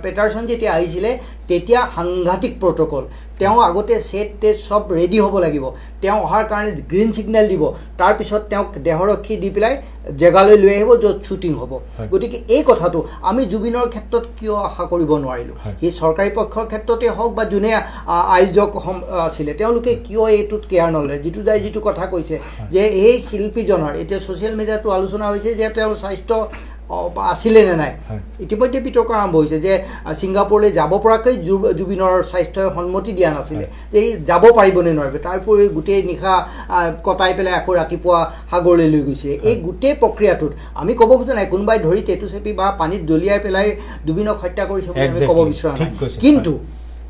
পেটাৰছন যেতিয়া আহিছিলে তেতিয়া সাংঘাতিক প্ৰট'কল তেওঁ আগতে ছেট টেট চব ৰেডি হ'ব লাগিব তেওঁ অহাৰ কাৰণে গ্ৰীণ ছিগনেল দিব তাৰপিছত তেওঁক দেহৰক্ষী দি পেলাই জেগালৈ লৈ আহিব য'ত শ্বুটিং হ'ব গতিকে এই কথাটো আমি জুবিনৰ ক্ষেত্ৰত কিয় আশা কৰিব নোৱাৰিলোঁ সেই চৰকাৰী পক্ষৰ ক্ষেত্ৰতে হওক বা যোনে আয়োজক আছিলে তেওঁলোকে কিয় এইটোত কেয়াৰ নল'লে জিতু দাই যিটো কথা কৈছে যে এই শিল্পীজনৰ এতিয়া ছ'চিয়েল মিডিয়াতো আলোচনা হৈছে যে তেওঁৰ স্বাস্থ্য আছিলে নে নাই ইতিমধ্যে বিতৰ্ক আৰম্ভ হৈছে যে ছিংগাপুৰলৈ যাব পৰাকৈ জুবিনৰ স্বাস্থ্যই সন্মতি দিয়া নাছিলে যে যাব পাৰিবনে নোৱাৰিব তাৰোপৰি গোটেই নিশা কটাই পেলাই আকৌ ৰাতিপুৱা সাগৰলৈ লৈ গৈছে এই গোটেই প্ৰক্ৰিয়াটোত আমি ক'ব খোজা নাই কোনোবাই ধৰি টেটু চেপি বা পানীত দলিয়াই পেলাই জুবিনক হত্যা কৰিছে বুলি আমি ক'ব বিচৰা নাই কিন্তু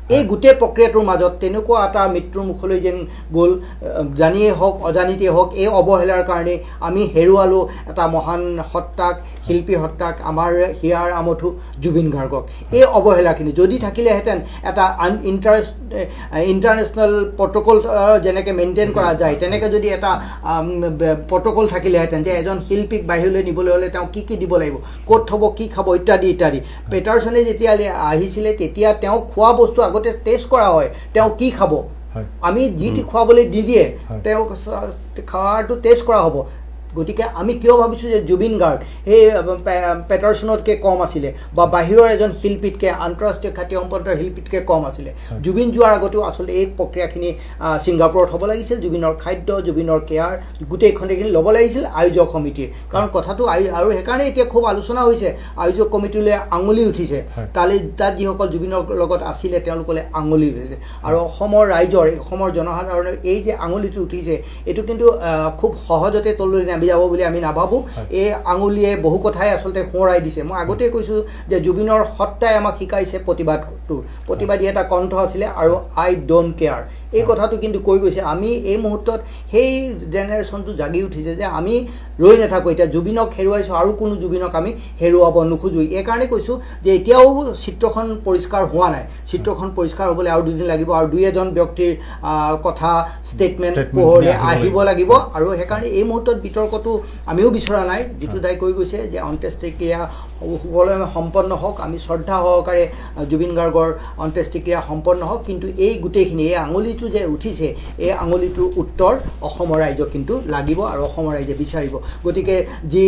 এই গোটেই প্ৰক্ৰিয়াটোৰ মাজত তেনেকুৱা এটা মৃত্যুৰ মুখলৈ যেন গ'ল জানিয়েই হওক অজানিতেই হওক এই অৱহেলাৰ কাৰণে আমি হেৰুৱালোঁ এটা মহান সত্তাক শিল্পী সত্তাক আমাৰ হিয়াৰ আমঠু জুবিন গাৰ্গক এই অৱহেলাখিনি যদি থাকিলেহেঁতেন এটা ইণ্টাৰনেশ্যনেল প্ৰট'কল যেনেকৈ মেইনটেইন কৰা যায় তেনেকৈ যদি এটা প্ৰট'কল থাকিলেহেঁতেন যে এজন শিল্পীক বাহিৰলৈ নিবলৈ হ'লে তেওঁ কি দিব লাগিব ক'ত থ'ব কি খাব ইত্যাদি ইত্যাদি পেটাৰছনে যেতিয়া আহিছিলে তেতিয়া তেওঁ খোৱা বস্তু আগতে টেষ্ট কৰা হয় তেওঁ কি খাব আমি যি টি খুৱাবলৈ নিদিয়ে তেওঁ খোৱাটো টেষ্ট কৰা হ'ব গতিকে আমি কিয় ভাবিছোঁ যে জুবিন গাৰ্গ সেই পেটাৰছনতকৈ কম আছিলে বা বাহিৰৰ এজন শিল্পীতকৈ আন্তঃৰাষ্ট্ৰীয় খ্যাতিসম্পন্ন শিল্পীতকৈ কম আছিলে জুবিন যোৱাৰ আগতেও আচলতে এই প্ৰক্ৰিয়াখিনি ছিংগাপুৰত হ'ব লাগিছিল জুবিনৰ খাদ্য জুবিনৰ কেয়াৰ গোটেইখনখিনি ল'ব লাগিছিল আয়োজক সমিতিৰ কাৰণ কথাটো আৰু সেইকাৰণে এতিয়া খুব আলোচনা হৈছে আয়োজক কমিটিলৈ আঙুলি উঠিছে তাত যিসকল জুবিনৰ লগত আছিলে তেওঁলোকলৈ আঙুলি উঠিছে আৰু অসমৰ ৰাইজৰ অসমৰ জনসাধাৰণৰ এই যে আঙুলিটো উঠিছে এইটো কিন্তু খুব সহজতে তললৈ নামি যাব বুলি আমি নাভাবোঁ এই আঙুলিয়ে বহু কথাই আচলতে সোঁৱৰাই দিছে মই আগতেই কৈছোঁ যে জুবিনৰ সত্তাই আমাক শিকাইছে প্ৰতিবাদী এটা কণ্ঠ আছিলে আৰু আই ডোণ্ট কেয়াৰ এই কথাটো কিন্তু কৈ গৈছে আমি এই মুহূৰ্তত সেই জেনেৰেশ্যনটো জাগি উঠিছে যে আমি ৰৈ নাথাকোঁ এতিয়া জুবিনক হেৰুৱাইছোঁ আৰু কোনো জুবিনক আমি হেৰুৱাব নোখোজোঁ এইকাৰণে কৈছোঁ যে এতিয়াও চিত্ৰখন পৰিষ্কাৰ হোৱা নাই চিত্ৰখন পৰিষ্কাৰ হ'বলৈ আৰু দুদিন লাগিব আৰু দুই এজন ব্যক্তিৰ কথা ষ্টেটমেণ্ট পোহৰলৈ আহিব লাগিব আৰু সেইকাৰণে এই মুহূৰ্তত বিতৰ্ক বিতৰ্কটো আমিও বিচৰা নাই যিটো দাই কৈ গৈছে যে অন্ত্যেষ্টিক্ৰিয়া সকলোৱে সম্পন্ন হওক আমি শ্ৰদ্ধা সহকাৰে জুবিন গাৰ্গৰ অন্ত্যেষ্টিক্ৰিয়া সম্পন্ন হওক কিন্তু এই গোটেইখিনি এই আঙুলিটো যে উঠিছে এই আঙুলিটোৰ উত্তৰ অসমৰ ৰাইজক কিন্তু লাগিব আৰু অসমৰ ৰাইজে বিচাৰিব গতিকে যি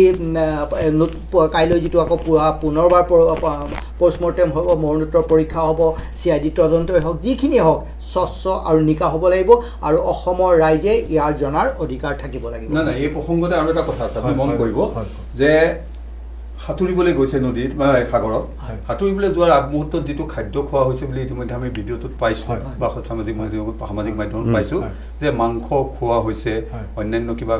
কাইলৈ যিটো আকৌ পুনৰবাৰ পষ্টমৰ্টেম হ'ব মৰণোত্তৰ পৰীক্ষা হ'ব CID তদন্তই হওক যিখিনি হওক স্বচ্ছ আৰু নিকা হ'ব লাগিব আৰু অসমৰ ৰাইজে ইয়াৰ জনাৰ অধিকাৰ থাকিব লাগিব না এই প্ৰসংগতে আৰু এটা কথা আছে আপুনি মন কৰিব যে সাঁতুৰিবলৈ গৈছে নদীত বা সাগৰত সাঁতুৰিবলৈ যোৱাৰ আগমুহূৰ্তত যিটো খাদ্য খোৱা হৈছে বুলি ইতিমধ্যে আমি ভিডিঅ'টোত পাইছোঁ বা সামাজিক মাধ্যমত পাইছোঁ যে মাংস খোৱা হৈছে অন্যান্য কিবা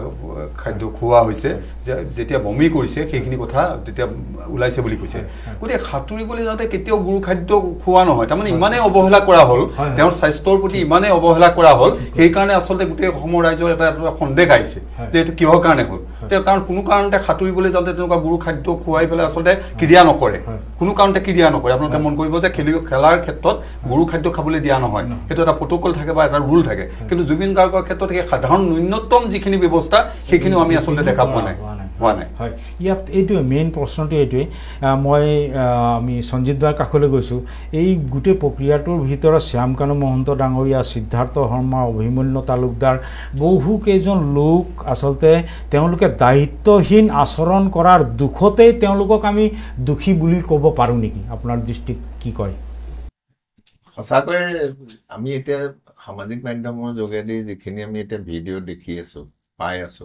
খাদ্য খোৱা হৈছে যে যেতিয়া বমি কৰিছে সেইখিনি কথা তেতিয়া ওলাইছে বুলি কৈছে গতিকে সাঁতুৰিবলৈ যাওঁতে কেতিয়াও গুৰু খাদ্য খোৱা নহয় তাৰমানে ইমানেই অৱহেলা কৰা হ'ল তেওঁৰ স্বাস্থ্যৰ প্ৰতি ইমানেই অৱহেলা কৰা হ'ল সেইকাৰণে আচলতে গোটেই অসমৰ ৰাইজৰ এটা সন্দেহ আহিছে যে এইটো কিহৰ কাৰণে হ'ল কাৰণ কোনো কাৰণতে সাঁতুৰিবলৈ যাওঁতে তেনেকুৱা গুৰু খাদ্য খুৱাই পেলাই আচলতে ক্ৰিয়া নকৰে কোনো কাৰণতে ক্ৰিয়া নকৰে আপোনালোকে মন কৰিব যে খেলাৰ ক্ষেত্ৰত গুৰু খাদ্য খাবলৈ দিয়া নহয় সেইটো এটা প্ৰট'কল থাকে বা এটা ৰুল থাকে কিন্তু জুবিন গাৰ্গৰ ক্ষেত্ৰত সেই সাধাৰণ ন্যূনতম যিখিনি ব্যৱস্থা সেইখিনিও আমি আচলতে দেখা পোৱা নাই হয় ইয়াত এইটোৱে মেইন প্ৰশ্নটো এইটোৱে মই আমি সঞ্জিত দাৰ কাষলৈ গৈছোঁ এই গোটেই প্ৰক্ৰিয়াটোৰ ভিতৰত শ্যামকানু মহন্ত ডাঙৰীয়া সিদ্ধাৰ্থ শৰ্মা অভিমন্যু তালুকদাৰ বহুকেইজন লোক আচলতে তেওঁলোকে দায়িত্বহীন আচৰণ কৰাৰ দুখতেই তেওঁলোকক আমি দোষী বুলি ক'ব পাৰোঁ নেকি আপোনাৰ দৃষ্টিত কি কয় সঁচাকৈ আমি এতিয়া সামাজিক মাধ্যমৰ যোগেদি যিখিনি আমি এতিয়া ভিডিঅ' দেখি আছো পাই আছো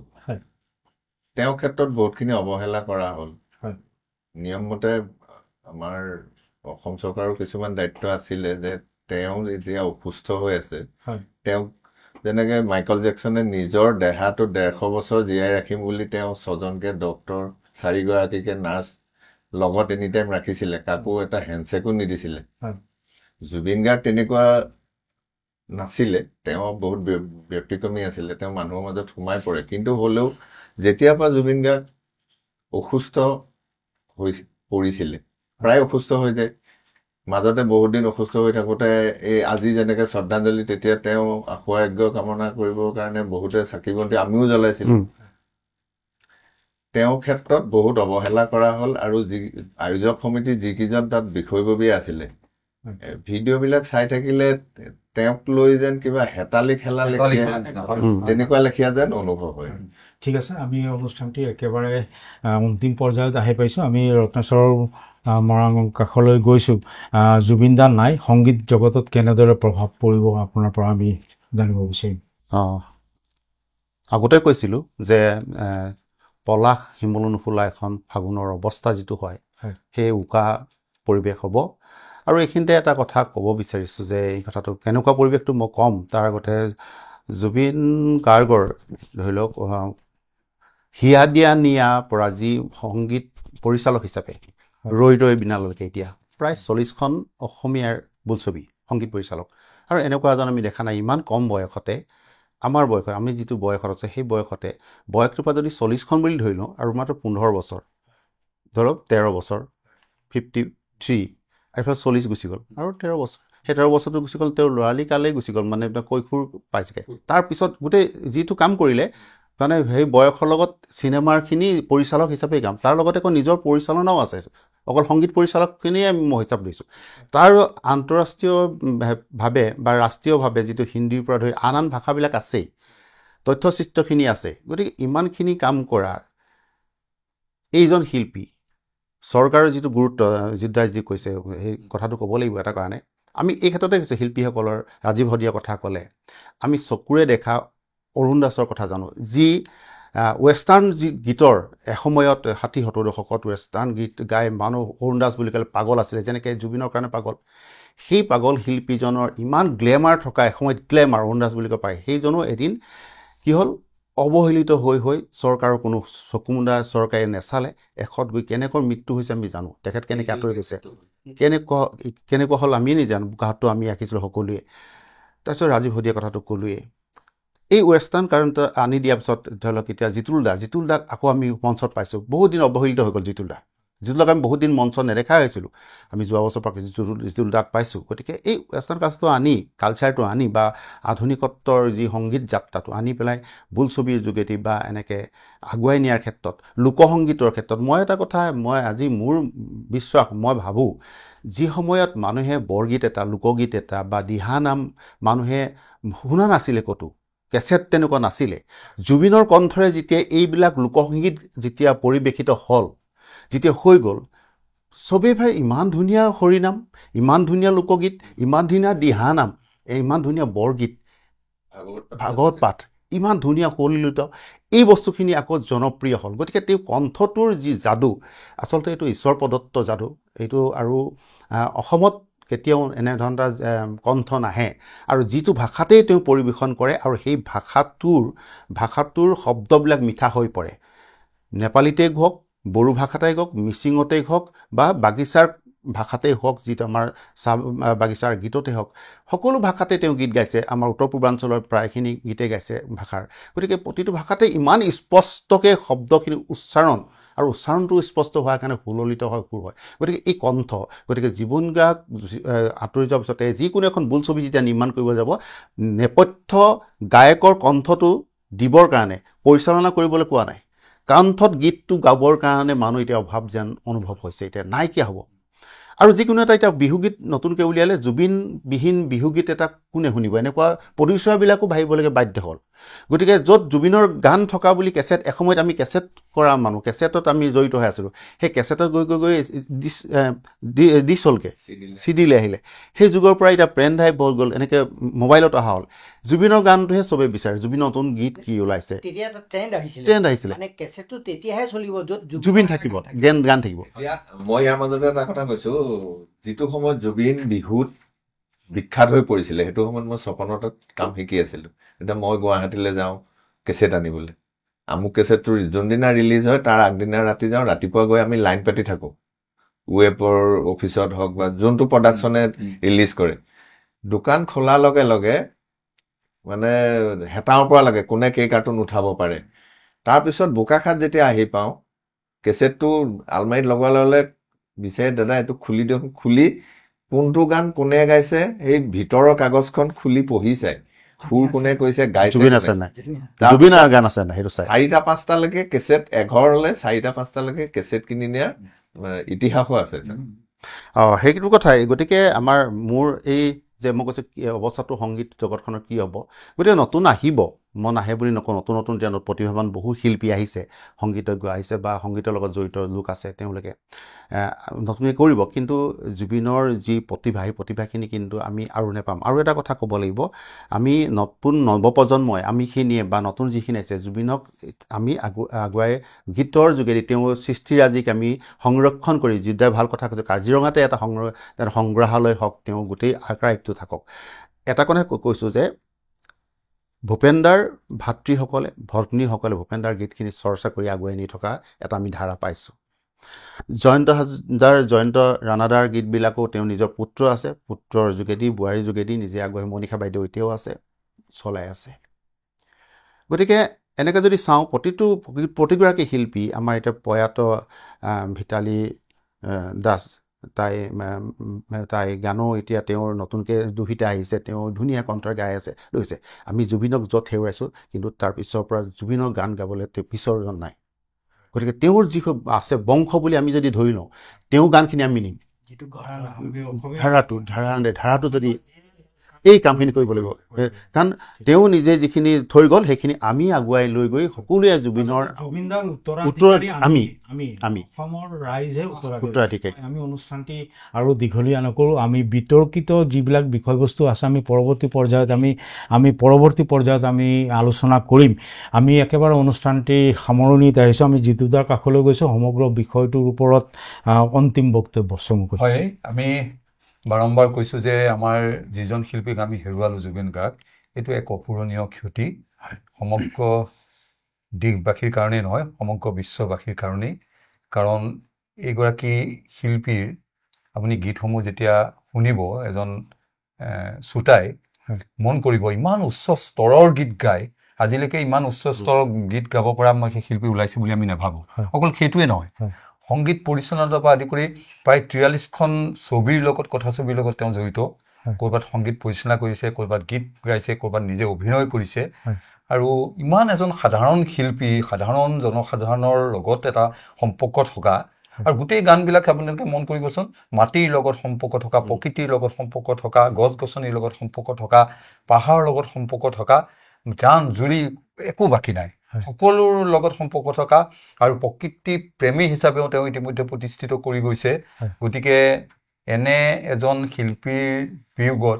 তেওঁৰ ক্ষেত্ৰত বহুতখিনি অৱহেলা কৰা হ'ল নিয়মমতে আমাৰ অসম চৰকাৰৰ কিছুমান দায়িত্ব আছিলে যে তেওঁ এতিয়া অসুস্থ হৈ আছে তেওঁক যেনেকে মাইকেল জেকচনে নিজৰ দেহাটো 150 বছৰ জীয়াই ৰাখিম বুলি তেওঁ 6জনকে ডক্তৰ 4গৰাকীকে নাৰ্ছ লগত এনি টাইম ৰাখিছিলে কাকো এটা হেণ্ডছেকো নিদিছিলে জুবিন গাৰ্গ তেনেকুৱা নাছিলে তেওঁ বহুত ব্যক্তিক্ৰমী আছিলে তেওঁ মানুহৰ মাজত সোমাই পৰে কিন্তু হ'লেও যেতিয়াৰ পৰা জুবিন গাৰ্গ অসুস্থ পৰিছিলে প্ৰায় অসুস্থ হৈ যায় মাজতে বহুত দিন অসুস্থ হৈ থাকোঁতে এই আজি যেনেকে শ্ৰদ্ধাঞ্জলি তেতিয়া তেওঁ আশু-আৰোগ্য কামনা কৰিবৰ কাৰণে বহুতে চাকি বন্তি আমিও জ্বলাইছিলোঁ তেওঁৰ ক্ষেত্ৰত বহুত অৱহেলা কৰা হ'ল আৰু যি আয়োজক সমিতি যিকেইজন তাত বিষয়ববীয়া আছিলে ভিডিঅ'বিলাক চাই থাকিলে তেওঁক লৈ যেন কিবা হেতালি খেলা লেখীয়া তেনেকুৱা লেখীয়া যেন অনুভৱ হয় ঠিক আছে আমি অনুষ্ঠানটি একেবাৰে অন্তিম পৰ্যায়ত আহি পাইছোঁ আমি ৰত্নেশ্বৰ মৰাং কাষলৈ গৈছোঁ জুবিন দা নাই সংগীত জগতত কেনেদৰে প্ৰভাৱ পৰিব আপোনাৰ পৰা আমি জানিব বিচাৰিম আগতে কৈছিলোঁ যে পলাশ শিমলু নুফুলা এখন ফাগুনৰ অৱস্থা যিটো হয় সেই উকা পৰিৱেশ হ'ব আৰু এইখিনিতে এটা কথা ক'ব বিচাৰিছোঁ যে এই কথাটো কেনেকুৱা পৰিৱেশটো মই ক'ম তাৰ আগতে জুবিন গাৰ্গৰ ধৰি লওক হিয়া দিয়া নিয়া পৰা যি সংগীত পৰিচালক হিচাপে ৰৈ ৰৈ বিনালৈকে এতিয়া প্ৰায় 40খন অসমীয়াৰ বোলছবি সংগীত পৰিচালক আৰু এনেকুৱা এজন আমি দেখা নাই ইমান কম বয়সতে আমাৰ বয়সত আমি যিটো বয়সত আছে সেই বয়সটোৰ পৰা যদি 40খন বুলি ধৰি লওঁ আৰু মাত্ৰ 15 বছৰ ধৰক 13 বছৰ 53 এইফালে 40 গুচি গ'ল আৰু 13 বছৰ সেই 13 বছৰটো গুচি গ'ল তেওঁৰ ল'ৰালি কালেই গুচি গ'ল মানে কৈশোৰ পাইছেগৈ তাৰপিছত গোটেই যিটো কাম কৰিলে মানে সেই বয়সৰ লগত চিনেমাৰখিনি পৰিচালক হিচাপে কাম তাৰ লগতে আকৌ নিজৰ পৰিচালনাও আছে অকল সংগীত পৰিচালকখিনিয়ে মই হিচাপ দিছোঁ তাৰ আন্তঃৰাষ্ট্ৰীয়ভাৱে বা ৰাষ্ট্ৰীয়ভাৱে যিটো হিন্দীৰ পৰা ধৰি আন ভাষাবিলাক আছেই তথ্যচিত্ৰখিনি আছে গতিকে ইমানখিনি কাম কৰাৰ এইজন শিল্পী চৰকাৰৰ যিটো গুৰুত্ব জিদ্দাই যি কৈছে সেই কথাটো ক'ব লাগিব এটা কাৰণে আমি এই ক্ষেত্ৰতে কৈছোঁ শিল্পীসকলৰ ৰাজীৱ হদিয়াৰ কথা ক'লে আমি চকুৰে দেখা অৰুণ দাসৰ কথা জানো যি ৱেষ্টাৰ্ণ যি গীতৰ এসময়ত 60-70 দশকত ৱেষ্টাৰ্ণ গীত গাই মানুহ অৰুণ দাস বুলি ক'লে পাগল আছিলে যেনেকৈ জুবিনৰ কাৰণে পাগল সেই পাগল শিল্পীজনৰ ইমান গ্লেমাৰ থকা এসময়ত গ্লেমাৰ অৰুণ দাস বুলি কয় পায় সেইজনো এদিন কি হ'ল অৱহেলিত হৈ চৰকাৰৰ কোনো চকুমুণ্ডা চৰকাৰে নেচালে এশত গৈ কেনেকৈ মৃত্যু হৈছে আমি জানো তেখেত কেনেকৈ আঁতৰি গৈছে কেনেকুৱা হ'ল আমি নাজানো বোকাহাতটো আমি ৰাখিছিলোঁ সকলোৱে তাৰপিছত ৰাজীৱ হদিয়াৰ কথাটো ক'লোৱেই এই ৱেষ্টাৰ্ণ কাৰণত আনি দিয়াৰ পিছত ধৰি লওক এতিয়া জিতুল দাক আকৌ আমি মঞ্চত পাইছোঁ বহুত দিন অৱহেলিত হৈ গ'ল জিতুল দা যিটোক আমি বহুত দিন মঞ্চ নেদেখা হৈছিলোঁ আমি যোৱা বছৰ পৰা যিটো তাক পাইছোঁ গতিকে এই ৱেষ্টাৰ্ণ কালচাৰটো আনি কালচাৰটো আনি বা আধুনিকত্বৰ যি সংগীত যাত্ৰাটো আনি পেলাই বোলছবিৰ যোগেদি বা এনেকৈ আগুৱাই নিয়াৰ ক্ষেত্ৰত লোকসংগীতৰ ক্ষেত্ৰত মই এটা কথা মই আজি মোৰ বিশ্বাস মই ভাবোঁ যি সময়ত মানুহে বৰগীত এটা লোকগীত এটা বা দিহানাম মানুহে শুনা নাছিলে ক'তো কেছেট তেনেকুৱা নাছিলে জুবিনৰ কণ্ঠৰে যেতিয়া এইবিলাক লোকসংগীত যেতিয়া পৰিৱেশিত হ'ল যেতিয়া হৈ গ'ল চবেই ভাই ইমান ধুনীয়া হৰিনাম ইমান ধুনীয়া লোকগীত ইমান ধুনীয়া দিহানাম ইমান ধুনীয়া বৰগীত ভাগৱত পাঠ ইমান ধুনীয়া সলিলিত এই বস্তুখিনি আকৌ জনপ্ৰিয় হ'ল গতিকে তেওঁ কণ্ঠটোৰ যি যাদু আচলতে এইটো ঈশ্বৰ প্ৰদত্ত যাদু এইটো আৰু অসমত কেতিয়াও এনেধৰণৰ কণ্ঠ নাহে আৰু যিটো ভাষাতেই তেওঁ পৰিৱেশন কৰে আৰু সেই ভাষাটোৰ শব্দবিলাক মিঠা হৈ পৰে নেপালীতেই হওক বড়ো ভাষাতেই হওক মিচিঙতেই হওক বা বাগিচাৰ ভাষাতেই হওক যিটো আমাৰ চাহ বাগিচাৰ গীততেই হওক সকলো ভাষাতে তেওঁ গীত গাইছে আমাৰ উত্তৰ পূৰ্বাঞ্চলৰ প্ৰায়খিনি গীতেই গাইছে ভাষাৰ গতিকে প্ৰতিটো ভাষাতে ইমান স্পষ্টকৈ শব্দখিনি উচ্চাৰণ আৰু উচ্চাৰণটো স্পষ্ট হোৱাৰ কাৰণে সুললিত হয় সুৰ হয় গতিকে এই কণ্ঠ গতিকে জীৱন গায়ক আঁতৰি যোৱাৰ পিছতে যিকোনো এখন বোলছবি যেতিয়া নিৰ্মাণ কৰিব যাব নেপথ্য গায়কৰ কণ্ঠটো দিবৰ কাৰণে পৰিচালনা কৰিবলৈ কোৱা নাই কণ্ঠত গীতটো গাবৰ কাৰণে মানুহ এতিয়া অভাৱ যেন অনুভৱ হৈছে এতিয়া নাইকিয়া হ'ব আৰু যিকোনো এটা এতিয়া বিহুগীত নতুনকৈ উলিয়ালে জুবিনবিহীন বিহুগীত এটা কোনে শুনিব এনেকুৱা প্ৰডিউচাৰবিলাকো ভাবিবলৈকে বাধ্য হ'ল গতিকে য'ত জুবিনৰ গান থকা বুলি কেছেট এসময়ত আমি কেছেট কৰা মানুহ কেছেটত আমি জড়িত হৈ আছিলোঁ সেই কেছেটত গৈ ডিছ হ'লগৈ চিডিলৈ আহিলে সেই যুগৰ পৰা এতিয়া পেন ড্ৰাইভ হৈ গ'ল এনেকৈ মোবাইলত অহা হ'ল জুবিনৰ গানটোহে চবেই বিচাৰে জুবিনৰ নতুন গীত কি ওলাইছে তেতিয়া এটা ট্ৰেণ্ড আহিছিলে মানে কেছেটটো তেতিয়াহে চলিব য'ত জুবিন থাকিব গান থাকিব মই ইয়াৰ মাজতে এটা কথা কৈছোঁ যিটো সময়ত জুবিন বিহুত বিখ্যাত হৈ পৰিছিলে সেইটো সময়ত মই স্বপনত কাম শিকি আছিলোঁ এতিয়া মই গুৱাহাটীলৈ যাওঁ কেছেট আনিবলৈ আমুক কেছেটটো যোনদিনা ৰিলিজ হয় তাৰ আগদিনা ৰাতি যাওঁ ৰাতিপুৱা গৈ আমি লাইন পাতি থাকোঁ ৱেবৰ অফিচত হওক বা যোনটো প্ৰডাকশ্যনে ৰিলিজ কৰে দোকান খোলাৰ লগে লগে মানে হেতাওৰ পৰা লাগে কোনে কেই কাৰ্টুন উঠাব পাৰে তাৰপিছত বোকাখাত যেতিয়া আহি পাওঁ কেছেটটো আলমাৰীত লগালে ল'লে বিচাৰে দাদা এইটো খুলি দিয়ক খুলি কোনটো গান কোনে গাইছে সেই ভিতৰৰ কাগজখন খুলি পঢ়ি চায় সুৰ কোনে কৈছে গাইছে জুবিন আছে নাই জুবিনৰ গান আছে নাই সেইটো চাই 4টা-5টালৈকে কেছেট এঘৰলৈ 4টা-5টালৈকে কেছেট কিনি নিয়াৰ ইতিহাসো আছে সেইটো কথাই গতিকে মোৰ এই যে মই কৈছোঁ অৱস্থাটো সংগীত জগতখনৰ কি হ'ব গতিকে নতুন আহিব মই নাহে বুলি নকওঁ নতুন নতুন এতিয়া প্ৰতিভাৱান বহু শিল্পী আহিছে সংগীতজ্ঞ আহিছে বা সংগীতৰ লগত জড়িত লোক আছে তেওঁলোকে নতুনকৈ কৰিব কিন্তু জুবিনৰ যি প্ৰতিভা সেই প্ৰতিভাখিনি কিন্তু আমি আৰু নেপাম আৰু এটা কথা ক'ব লাগিব আমি নতুন নৱপ্ৰজন্মই আমিখিনিয়ে বা নতুন যিখিনি আছে জুবিনক আমি আগুৱাই গীতৰ যোগেদি তেওঁৰ সৃষ্টিৰাজিক আমি সংৰক্ষণ কৰি যিদৰে ভাল কথা কৈছোঁ কাজিৰঙাতে এটা সংগ্ৰহালয় হওক তেওঁ গোটেই আৰ্কাইভটো থাকক এটা কথা কৈছোঁ যে ভূপেনদাৰ ভাতৃসকলে ভগ্নীসকলে ভূপেনদাৰ গীতখিনি চৰ্চা কৰি আগুৱাই নি থকা এটা আমি ধাৰা পাইছোঁ জয়ন্ত ৰাণাদাৰ গীতবিলাকো তেওঁ নিজৰ পুত্ৰ আছে পুত্ৰৰ যোগেদি বোৱাৰীৰ যোগেদি নিজে আগুৱাই মণিষা বাইদেউ এতিয়াও আছে চলাই আছে গতিকে এনেকৈ যদি চাওঁ প্ৰতিগৰাকী শিল্পী আমাৰ এতিয়া প্ৰয়াত ভিতালী দাস তাই গানো এতিয়া তেওঁৰ নতুনকৈ দুহিতা আহিছে তেওঁ ধুনীয়া কণ্ঠৰে গাই আছে লৈছে আমি জুবিনক য'ত হেৰুৱাইছোঁ কিন্তু তাৰ পিছৰ পৰা জুবিনৰ গান গাবলৈ তেওঁ পিছৰজন নাই গতিকে তেওঁৰ যি আছে বংশ বুলি আমি যদি ধৰি লওঁ তেওঁৰ গানখিনি আমি নিম যিটো ধাৰাটো যদি এই কামখিনি কৰিব লাগিব কাৰণ তেওঁ নিজে যিখিনি থৈ গ'ল সেইখিনি আমি আগুৱাই লৈ গৈ সকলোৱে জুবিনৰ আমি অসমৰ ৰাইজে উত্তৰাধিকাৰী আমি অনুষ্ঠানটি আৰু দীঘলীয়া নকৰোঁ আমি বিতৰ্কিত যিবিলাক বিষয়বস্তু আছে আমি পৰৱৰ্তী পৰ্যায়ত আমি আলোচনা কৰিম আমি একেবাৰে অনুষ্ঠানটিৰ সামৰণিত আহিছোঁ আমি জিতুদাৰ কাষলৈ গৈছোঁ সমগ্ৰ বিষয়টোৰ ওপৰত অন্তিম বক্তব্য চমুকৈ হয় আমি বাৰম্বাৰ কৈছোঁ যে আমাৰ যিজন শিল্পীক আমি হেৰুৱালোঁ জুবিন গাৰ্গ এইটো এক অপূৰণীয় ক্ষতি সমগ্ৰ দেশবাসীৰ কাৰণেই নহয় সমগ্ৰ বিশ্ববাসীৰ কাৰণেই কাৰণ এইগৰাকী শিল্পীৰ আপুনি গীতসমূহ যেতিয়া শুনিব এজন শ্ৰোতাই মন কৰিব ইমান উচ্চ স্তৰৰ গীত গায় আজিলৈকে ইমান উচ্চ স্তৰৰ গীত গাব পৰা মই সেই শিল্পী ওলাইছে বুলি আমি নাভাবোঁ অকল সেইটোৱে নহয় সংগীত পৰিচালনাৰ পৰা আদি কৰি প্ৰায় 43খন ছবিৰ লগত কথাছবিৰ লগত তেওঁ জড়িত ক'ৰবাত সংগীত পৰিচালনা কৰিছে ক'ৰবাত গীত গাইছে ক'ৰবাত নিজে অভিনয় কৰিছে আৰু ইমান এজন সাধাৰণ শিল্পী সাধাৰণ জনসাধাৰণৰ লগত এটা সম্পৰ্ক থকা আৰু গোটেই গানবিলাক আপোনালোকে মন কৰিবচোন মাটিৰ লগত সম্পৰ্ক থকা প্ৰকৃতিৰ লগত সম্পৰ্ক থকা গছ গছনিৰ লগত সম্পৰ্ক থকা পাহাৰৰ লগত সম্পৰ্ক থকা জান জুৰি একো বাকী নাই সকলোৰ লগত সম্পৰ্ক থকা আৰু প্ৰকৃতি প্ৰেমী হিচাপেও তেওঁ ইতিমধ্যে প্ৰতিষ্ঠিত কৰি গৈছে গতিকে এনে এজন শিল্পীৰ বিয়োগত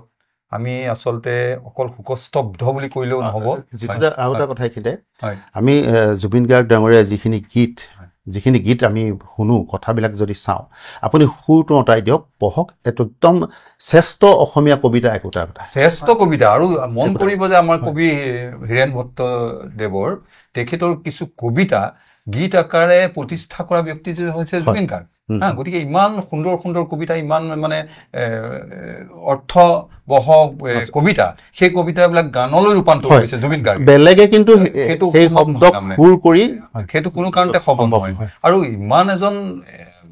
আমি আচলতে অকল শোকস্তব্ধ বুলি কৈলেও নহ'ব যিটো আৰু এটা কথা এইখিনিতে আমি জুবিন গাৰ্গ ডাঙৰীয়া যিখিনি গীত আমি শুনো কথাবিলাক যদি চাওঁ আপুনি সুৰটো অঁতাই দিয়ক পঢ়ক এইটো একদম শ্ৰেষ্ঠ অসমীয়া কবিতা একোটা শ্ৰেষ্ঠ কবিতা আৰু মন কৰিব যে আমাৰ কবি হীৰেণ ভট্টদেৱৰ তেখেতৰ কিছু কবিতা গীত আকাৰে প্ৰতিষ্ঠা কৰা ব্যক্তি হৈছে জুবিন গাৰ্গ গতিকে ইমান সুন্দৰ সুন্দৰ কবিতা ইমান মানে অৰ্থবহ কবিতা সেই কবিতাবিলাক গানলৈ ৰূপান্তৰ কৰিছে জুবিন গাৰ্গ বেলেগে কিন্তু সেই শব্দক সুৰ কৰি সেইটো কোনো কাৰণতে সম্ভৱ নহয় আৰু ইমান এজন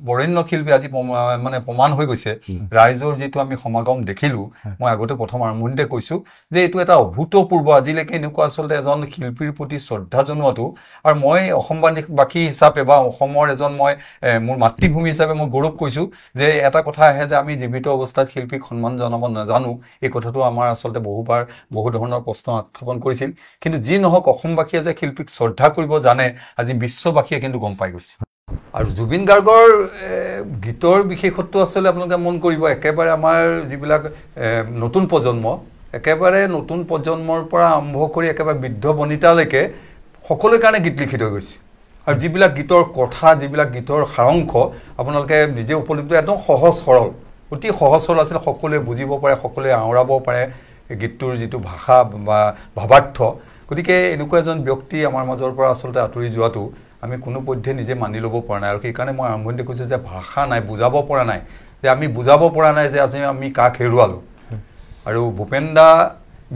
বৰেণ্য শিল্পী আজি মানে প্ৰমাণ হৈ গৈছে ৰাইজৰ যিটো আমি সমাগম দেখিলো মই আগতে প্ৰথম আৰম্ভণিতে কৈছো যে এইটো এটা অভূতপূৰ্ব আজিলৈকে এনেকুৱা আচলতে এজন শিল্পীৰ প্ৰতি শ্ৰদ্ধা জনোৱাটো আৰু মই অসমবাসী হিচাপে বা অসমৰ এজন মই মোৰ মাতৃভূমি হিচাপে মই গৌৰৱ কৈছো যে এটা কথা আহে যে আমি জীৱিত অৱস্থাত শিল্পীক সন্মান জনাব নাজানো এই কথাটো আমাৰ আচলতে বহুবাৰ বহু ধৰণৰ প্ৰশ্ন উত্থাপন কৰিছিল কিন্তু যি নহওক অসমবাসীয়ে যে শিল্পীক শ্ৰদ্ধা কৰিব জানে আজি বিশ্ববাসীয়ে কিন্তু গম পাই গৈছে আৰু জুবিন গাৰ্গৰ গীতৰ বিশেষত্ব আচলতে আপোনালোকে মন কৰিব একেবাৰে আমাৰ যিবিলাক নতুন প্ৰজন্ম একেবাৰে নতুন প্ৰজন্মৰ পৰা আৰম্ভ কৰি একেবাৰে বৃদ্ধ বনিতালৈকে সকলোৰে কাৰণে গীত লিখি থৈ গৈছে আৰু যিবিলাক গীতৰ কথা যিবিলাক গীতৰ সাৰাংশ আপোনালোকে নিজে উপলব্ধ একদম সহজ সৰল অতি সহজ সৰল আছিল সকলোৱে বুজিব পাৰে সকলোৱে আওৰাব পাৰে গীতটোৰ যিটো ভাষা বা ভাৱাৰ্থ গতিকে এনেকুৱা এজন ব্যক্তি আমাৰ মাজৰ পৰা আচলতে আঁতৰি যোৱাটো আমি কোনো পধ্যে নিজে মানি ল'ব পৰা নাই আৰু সেইকাৰণে মই আৰম্ভণিতে কৈছোঁ যে ভাষা নাই বুজাব পৰা নাই যে আমি বুজাব পৰা নাই যে আজি আমি কাক হেৰুৱালোঁ আৰু ভূপেন দা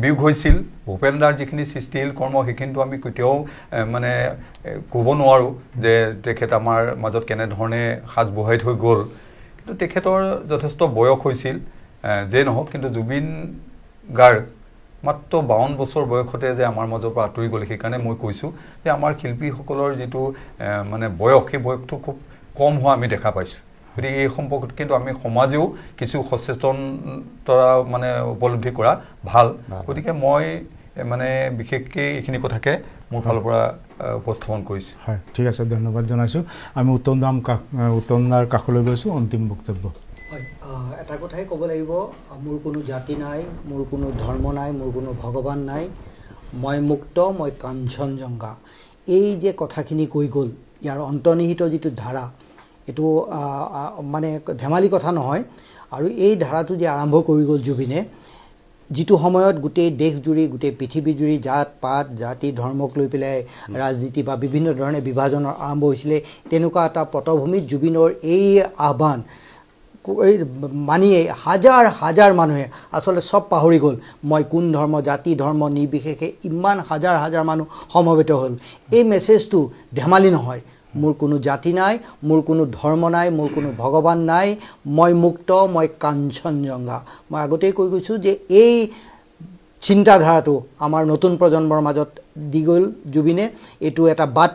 বিয়োগ হৈছিল ভূপেন দাৰ যিখিনি সৃষ্টিশীল কৰ্ম সেইখিনিতো আমি কেতিয়াও মানে ক'ব নোৱাৰোঁ যে তেখেত আমাৰ মাজত কেনেধৰণে সাজ বহাই থৈ গ'ল কিন্তু তেখেতৰ যথেষ্ট বয়স হৈছিল যে নহওক কিন্তু জুবিন গাৰ্গ মাত্ৰ 52 বছৰ বয়সতে যে আমাৰ মাজৰ পৰা আঁতৰি গ'ল সেইকাৰণে মই কৈছোঁ যে আমাৰ শিল্পীসকলৰ যিটো মানে বয়স সেই বয়সটো খুব কম হোৱা আমি দেখা পাইছোঁ গতিকে এই সম্পৰ্কত কিন্তু আমি সমাজেও কিছু সচেতনতা মানে উপলব্ধি কৰা ভাল গতিকে মই মানে বিশেষকৈ এইখিনি কথাকে মোৰ ফালৰ পৰা উপস্থাপন কৰিছোঁ হয় ঠিক আছে ধন্যবাদ জনাইছোঁ আমি উত্তম দাৰ কাষলৈ গৈছোঁ অন্তিম বক্তব্য হয় এটা কথাই ক'ব লাগিব মোৰ কোনো জাতি নাই মোৰ কোনো ধৰ্ম নাই মোৰ কোনো ভগৱান নাই মই মুক্ত মই কাঞ্চনজংঘা এই যে কথাখিনি কৈ গ'ল ইয়াৰ অন্তৰ্নিহিত যিটো ধাৰা এইটো মানে ধেমালি কথা নহয় আৰু এই ধাৰাটো যে আৰম্ভ কৰি গ'ল জুবিনে যিটো সময়ত গোটেই দেশজুৰি গোটেই পৃথিৱীজুৰি জাত পাত জাতি ধৰ্মক লৈ পেলাই ৰাজনীতি বা বিভিন্ন ধৰণে বিভাজনৰ আৰম্ভ হৈছিলে তেনেকুৱা এটা পটভূমিত জুবিনৰ এই আহ্বান মানিয়ে হাজাৰ হাজাৰ মানুহে আচলতে সব পাহৰি গ'ল মই কোন ধৰ্ম জাতি ধৰ্ম নিৰ্বিশেষে ইমান হাজাৰ হাজাৰ মানুহ সমবেত হ'ল এই মেছেজটো ধেমালি নহয় মোৰ কোনো জাতি নাই মোৰ কোনো ধৰ্ম নাই মোৰ কোনো ভগৱান নাই মই মুক্ত মই কাঞ্চনজংঘা মই আগতেই কৈ গৈছোঁ যে এই চিন্তাধাৰাটো আমাৰ নতুন প্ৰজন্মৰ মাজত দি গ'ল জুবিনে এইটো এটা বাট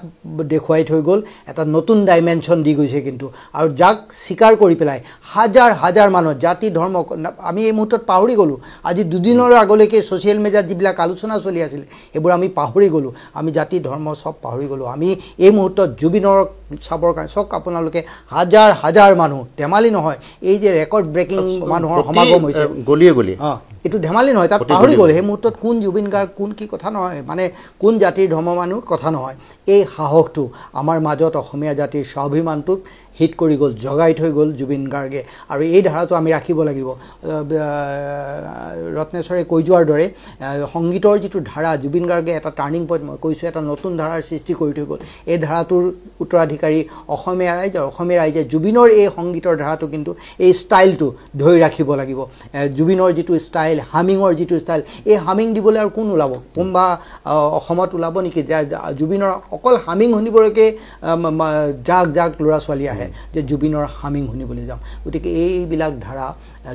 দেখুৱাই থৈ গ'ল এটা নতুন ডাইমেনশ্যন দি গৈছে কিন্তু আৰু যাক স্বীকাৰ কৰি পেলাই হাজাৰ হাজাৰ মানুহ জাতি ধৰ্ম আমি এই মুহূৰ্তত পাহৰি গ'লোঁ আজি দুদিনৰ আগলৈকে ছ'চিয়েল মিডিয়াত যিবিলাক আলোচনা চলি আছিল এইবোৰ আমি পাহৰি গ'লোঁ আমি জাতি ধৰ্ম চব পাহৰি গ'লোঁ আমি এই মুহূৰ্তত জুবিনৰ চাবৰ কাৰণে চাওক আপোনালোকে হাজাৰ হাজাৰ মানুহ ধেমালি নহয় এই যে ৰেকৰ্ড ব্ৰেকিং মানুহৰ সমাগম হৈছে গলিয়ে গলিয়ে এইটো ধেমালি নহয় তাত পাহৰি গ'ল সেই মুহূৰ্তত কোন জুবিন গাৰ্গ কোন কি কথা নহয় মানে কোন জাতিৰ ধৰ্ম মানুহ কথা নহয় এই সাহসটো আমাৰ মাজত অসমীয়া জাতিৰ স্বাভিমানটোক হিট কৰি গ'ল জগাই থৈ গ'ল জুবিন গাৰ্গে আৰু এই ধাৰাটো আমি ৰাখিব লাগিব ৰত্নেশ্বৰে কৈ যোৱাৰ দৰে সংগীতৰ যিটো ধাৰা জুবিন গাৰ্গে এটা টাৰ্ণিং পইণ্ট মই কৈছোঁ এটা নতুন ধাৰাৰ সৃষ্টি কৰি থৈ গ'ল এই ধাৰাটোৰ উত্তৰাধিকাৰী অসমীয়া ৰাইজে জুবিনৰ এই সংগীতৰ ধাৰাটো কিন্তু এই ষ্টাইলটো ধৰি ৰাখিব লাগিব জুবিনৰ যিটো ষ্টাইল হামিঙৰ যিটো ষ্টাইল এই হামিং দিবলৈ আৰু কোন ওলাব কোনোবা অসমত ওলাব নেকি জুবিনৰ অকল হামিং শুনিবলৈকে জাক জাক ল'ৰা ছোৱালী আহে আহে যে জুবিনৰ হামিং শুনিবলৈ যাওঁ গতিকে এইবিলাক ধাৰা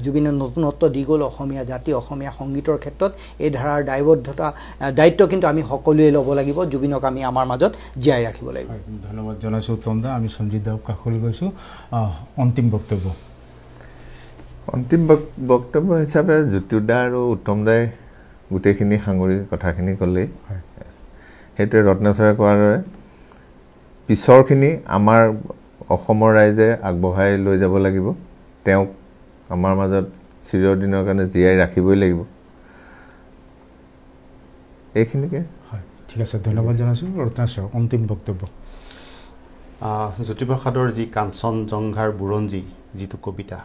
জুবিনৰ নতুনত্ব দি গ'ল অসমীয়া জাতি অসমীয়া সংগীতৰ ক্ষেত্ৰত এই ধাৰাৰ দায়িত্ব কিন্তু আমি সকলোৱে ল'ব লাগিব জুবিনক আমি আমাৰ মাজত জীয়াই ৰাখিব লাগিব ধন্যবাদ জনাইছোঁ উত্তম দা আমি সঞ্জিত দাক কাষলৈ গৈছোঁ অন্তিম বক্তব্য অন্তিম বক্তব্য হিচাপে জ্যোতিদা আৰু উত্তম দাই গোটেইখিনি সাঙুৰি কথাখিনি ক'লেই সেইটোৱে ৰত্নেশ্বৰে কোৱাৰ দৰে পিছৰখিনি আমাৰ অসমৰ ৰাইজে আগবঢ়াই লৈ যাব লাগিব তেওঁক আমাৰ মাজত চিৰদিনৰ কাৰণে জীয়াই ৰাখিবই লাগিব এইখিনিকে হয় ঠিক আছে ধন্যবাদ জনাইছোঁ ৰত্নেশ্বৰ অন্তিম বক্তব্য জ্যোতিপ্ৰসাদৰ যি কাঞ্চনজংঘাৰ বুৰঞ্জী যিটো কবিতা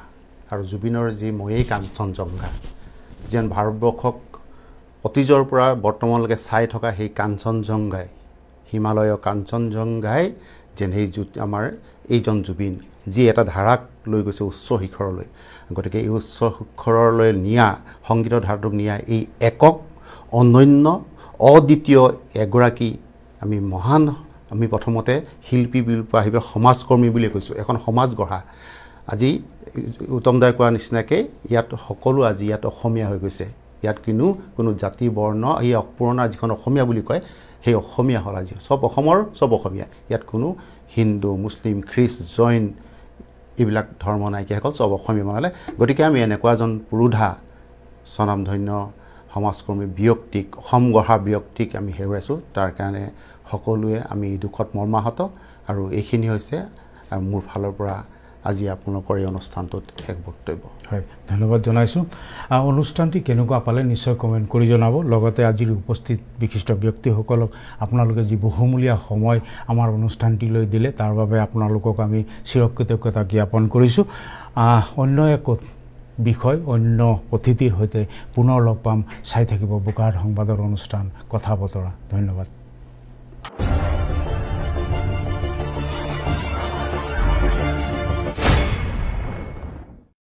আৰু জুবিনৰ যি ময়েই কাঞ্চনজংঘা যেন ভাৰতবৰ্ষক অতীজৰ পৰা বৰ্তমানলৈকে চাই থকা সেই কাঞ্চনজংঘাই হিমালয়ৰ কাঞ্চনজংঘাই যেন সেই আমাৰ এইজন জুবিন যি এটা ধাৰাক লৈ গৈছে উচ্চ শিখৰলৈ গতিকে এই উচ্চ শিখৰলৈ নিয়া সংগীতৰ ধাৰাটোক নিয়া এই একক অনন্য অদ্বিতীয় এগৰাকী আমি মহান আমি প্ৰথমতে শিল্পী বুলি আহিব সমাজকৰ্মী বুলি কৈছোঁ এখন সমাজ গঢ়া আজি উত্তম দাই কোৱা নিচিনাকৈ ইয়াত সকলো আজি ইয়াত অসমীয়া হৈ গৈছে ইয়াত কোনো জাতি বৰ্ণ এই পুৰণা যিখন অসমীয়া বুলি কয় সেই অসমীয়া হ'ল আজি চব অসমৰ চব অসমীয়া ইয়াত কোনো হিন্দু মুছলিম খ্ৰীষ্ট জৈন এইবিলাক ধৰ্ম নাইকিয়াসকল চব অসমীয়া বনালে গতিকে আমি এনেকুৱা এজন পুৰোধা স্বনামধন্য সমাজকৰ্মী ব্যক্তিক অসম গঢ়া ব্যক্তিক আমি হেৰুৱাইছোঁ তাৰ কাৰণে সকলোৱে আমি দুখত মৰ্মাহত আৰু এইখিনি হৈছে মোৰ ফালৰ পৰা আজি আপোনালোকৰ এই অনুষ্ঠানটোত শেষ বক্তব্য হয় ধন্যবাদ জনাইছোঁ অনুষ্ঠানটি কেনেকুৱা পালে নিশ্চয় কমেণ্ট কৰি জনাব লগতে আজিৰ উপস্থিত বিশিষ্ট ব্যক্তিসকলক আপোনালোকে যি বহুমূলীয়া সময় আমাৰ অনুষ্ঠানটিলৈ দিলে তাৰ বাবে আপোনালোকক আমি চিৰকৃতজ্ঞতা জ্ঞাপন কৰিছোঁ অন্য এক বিষয় অন্য অতিথিৰ সৈতে পুনৰ লগ পাম চাই থাকিব বোকাৰ সংবাদৰ অনুষ্ঠান কথা বতৰা ধন্যবাদ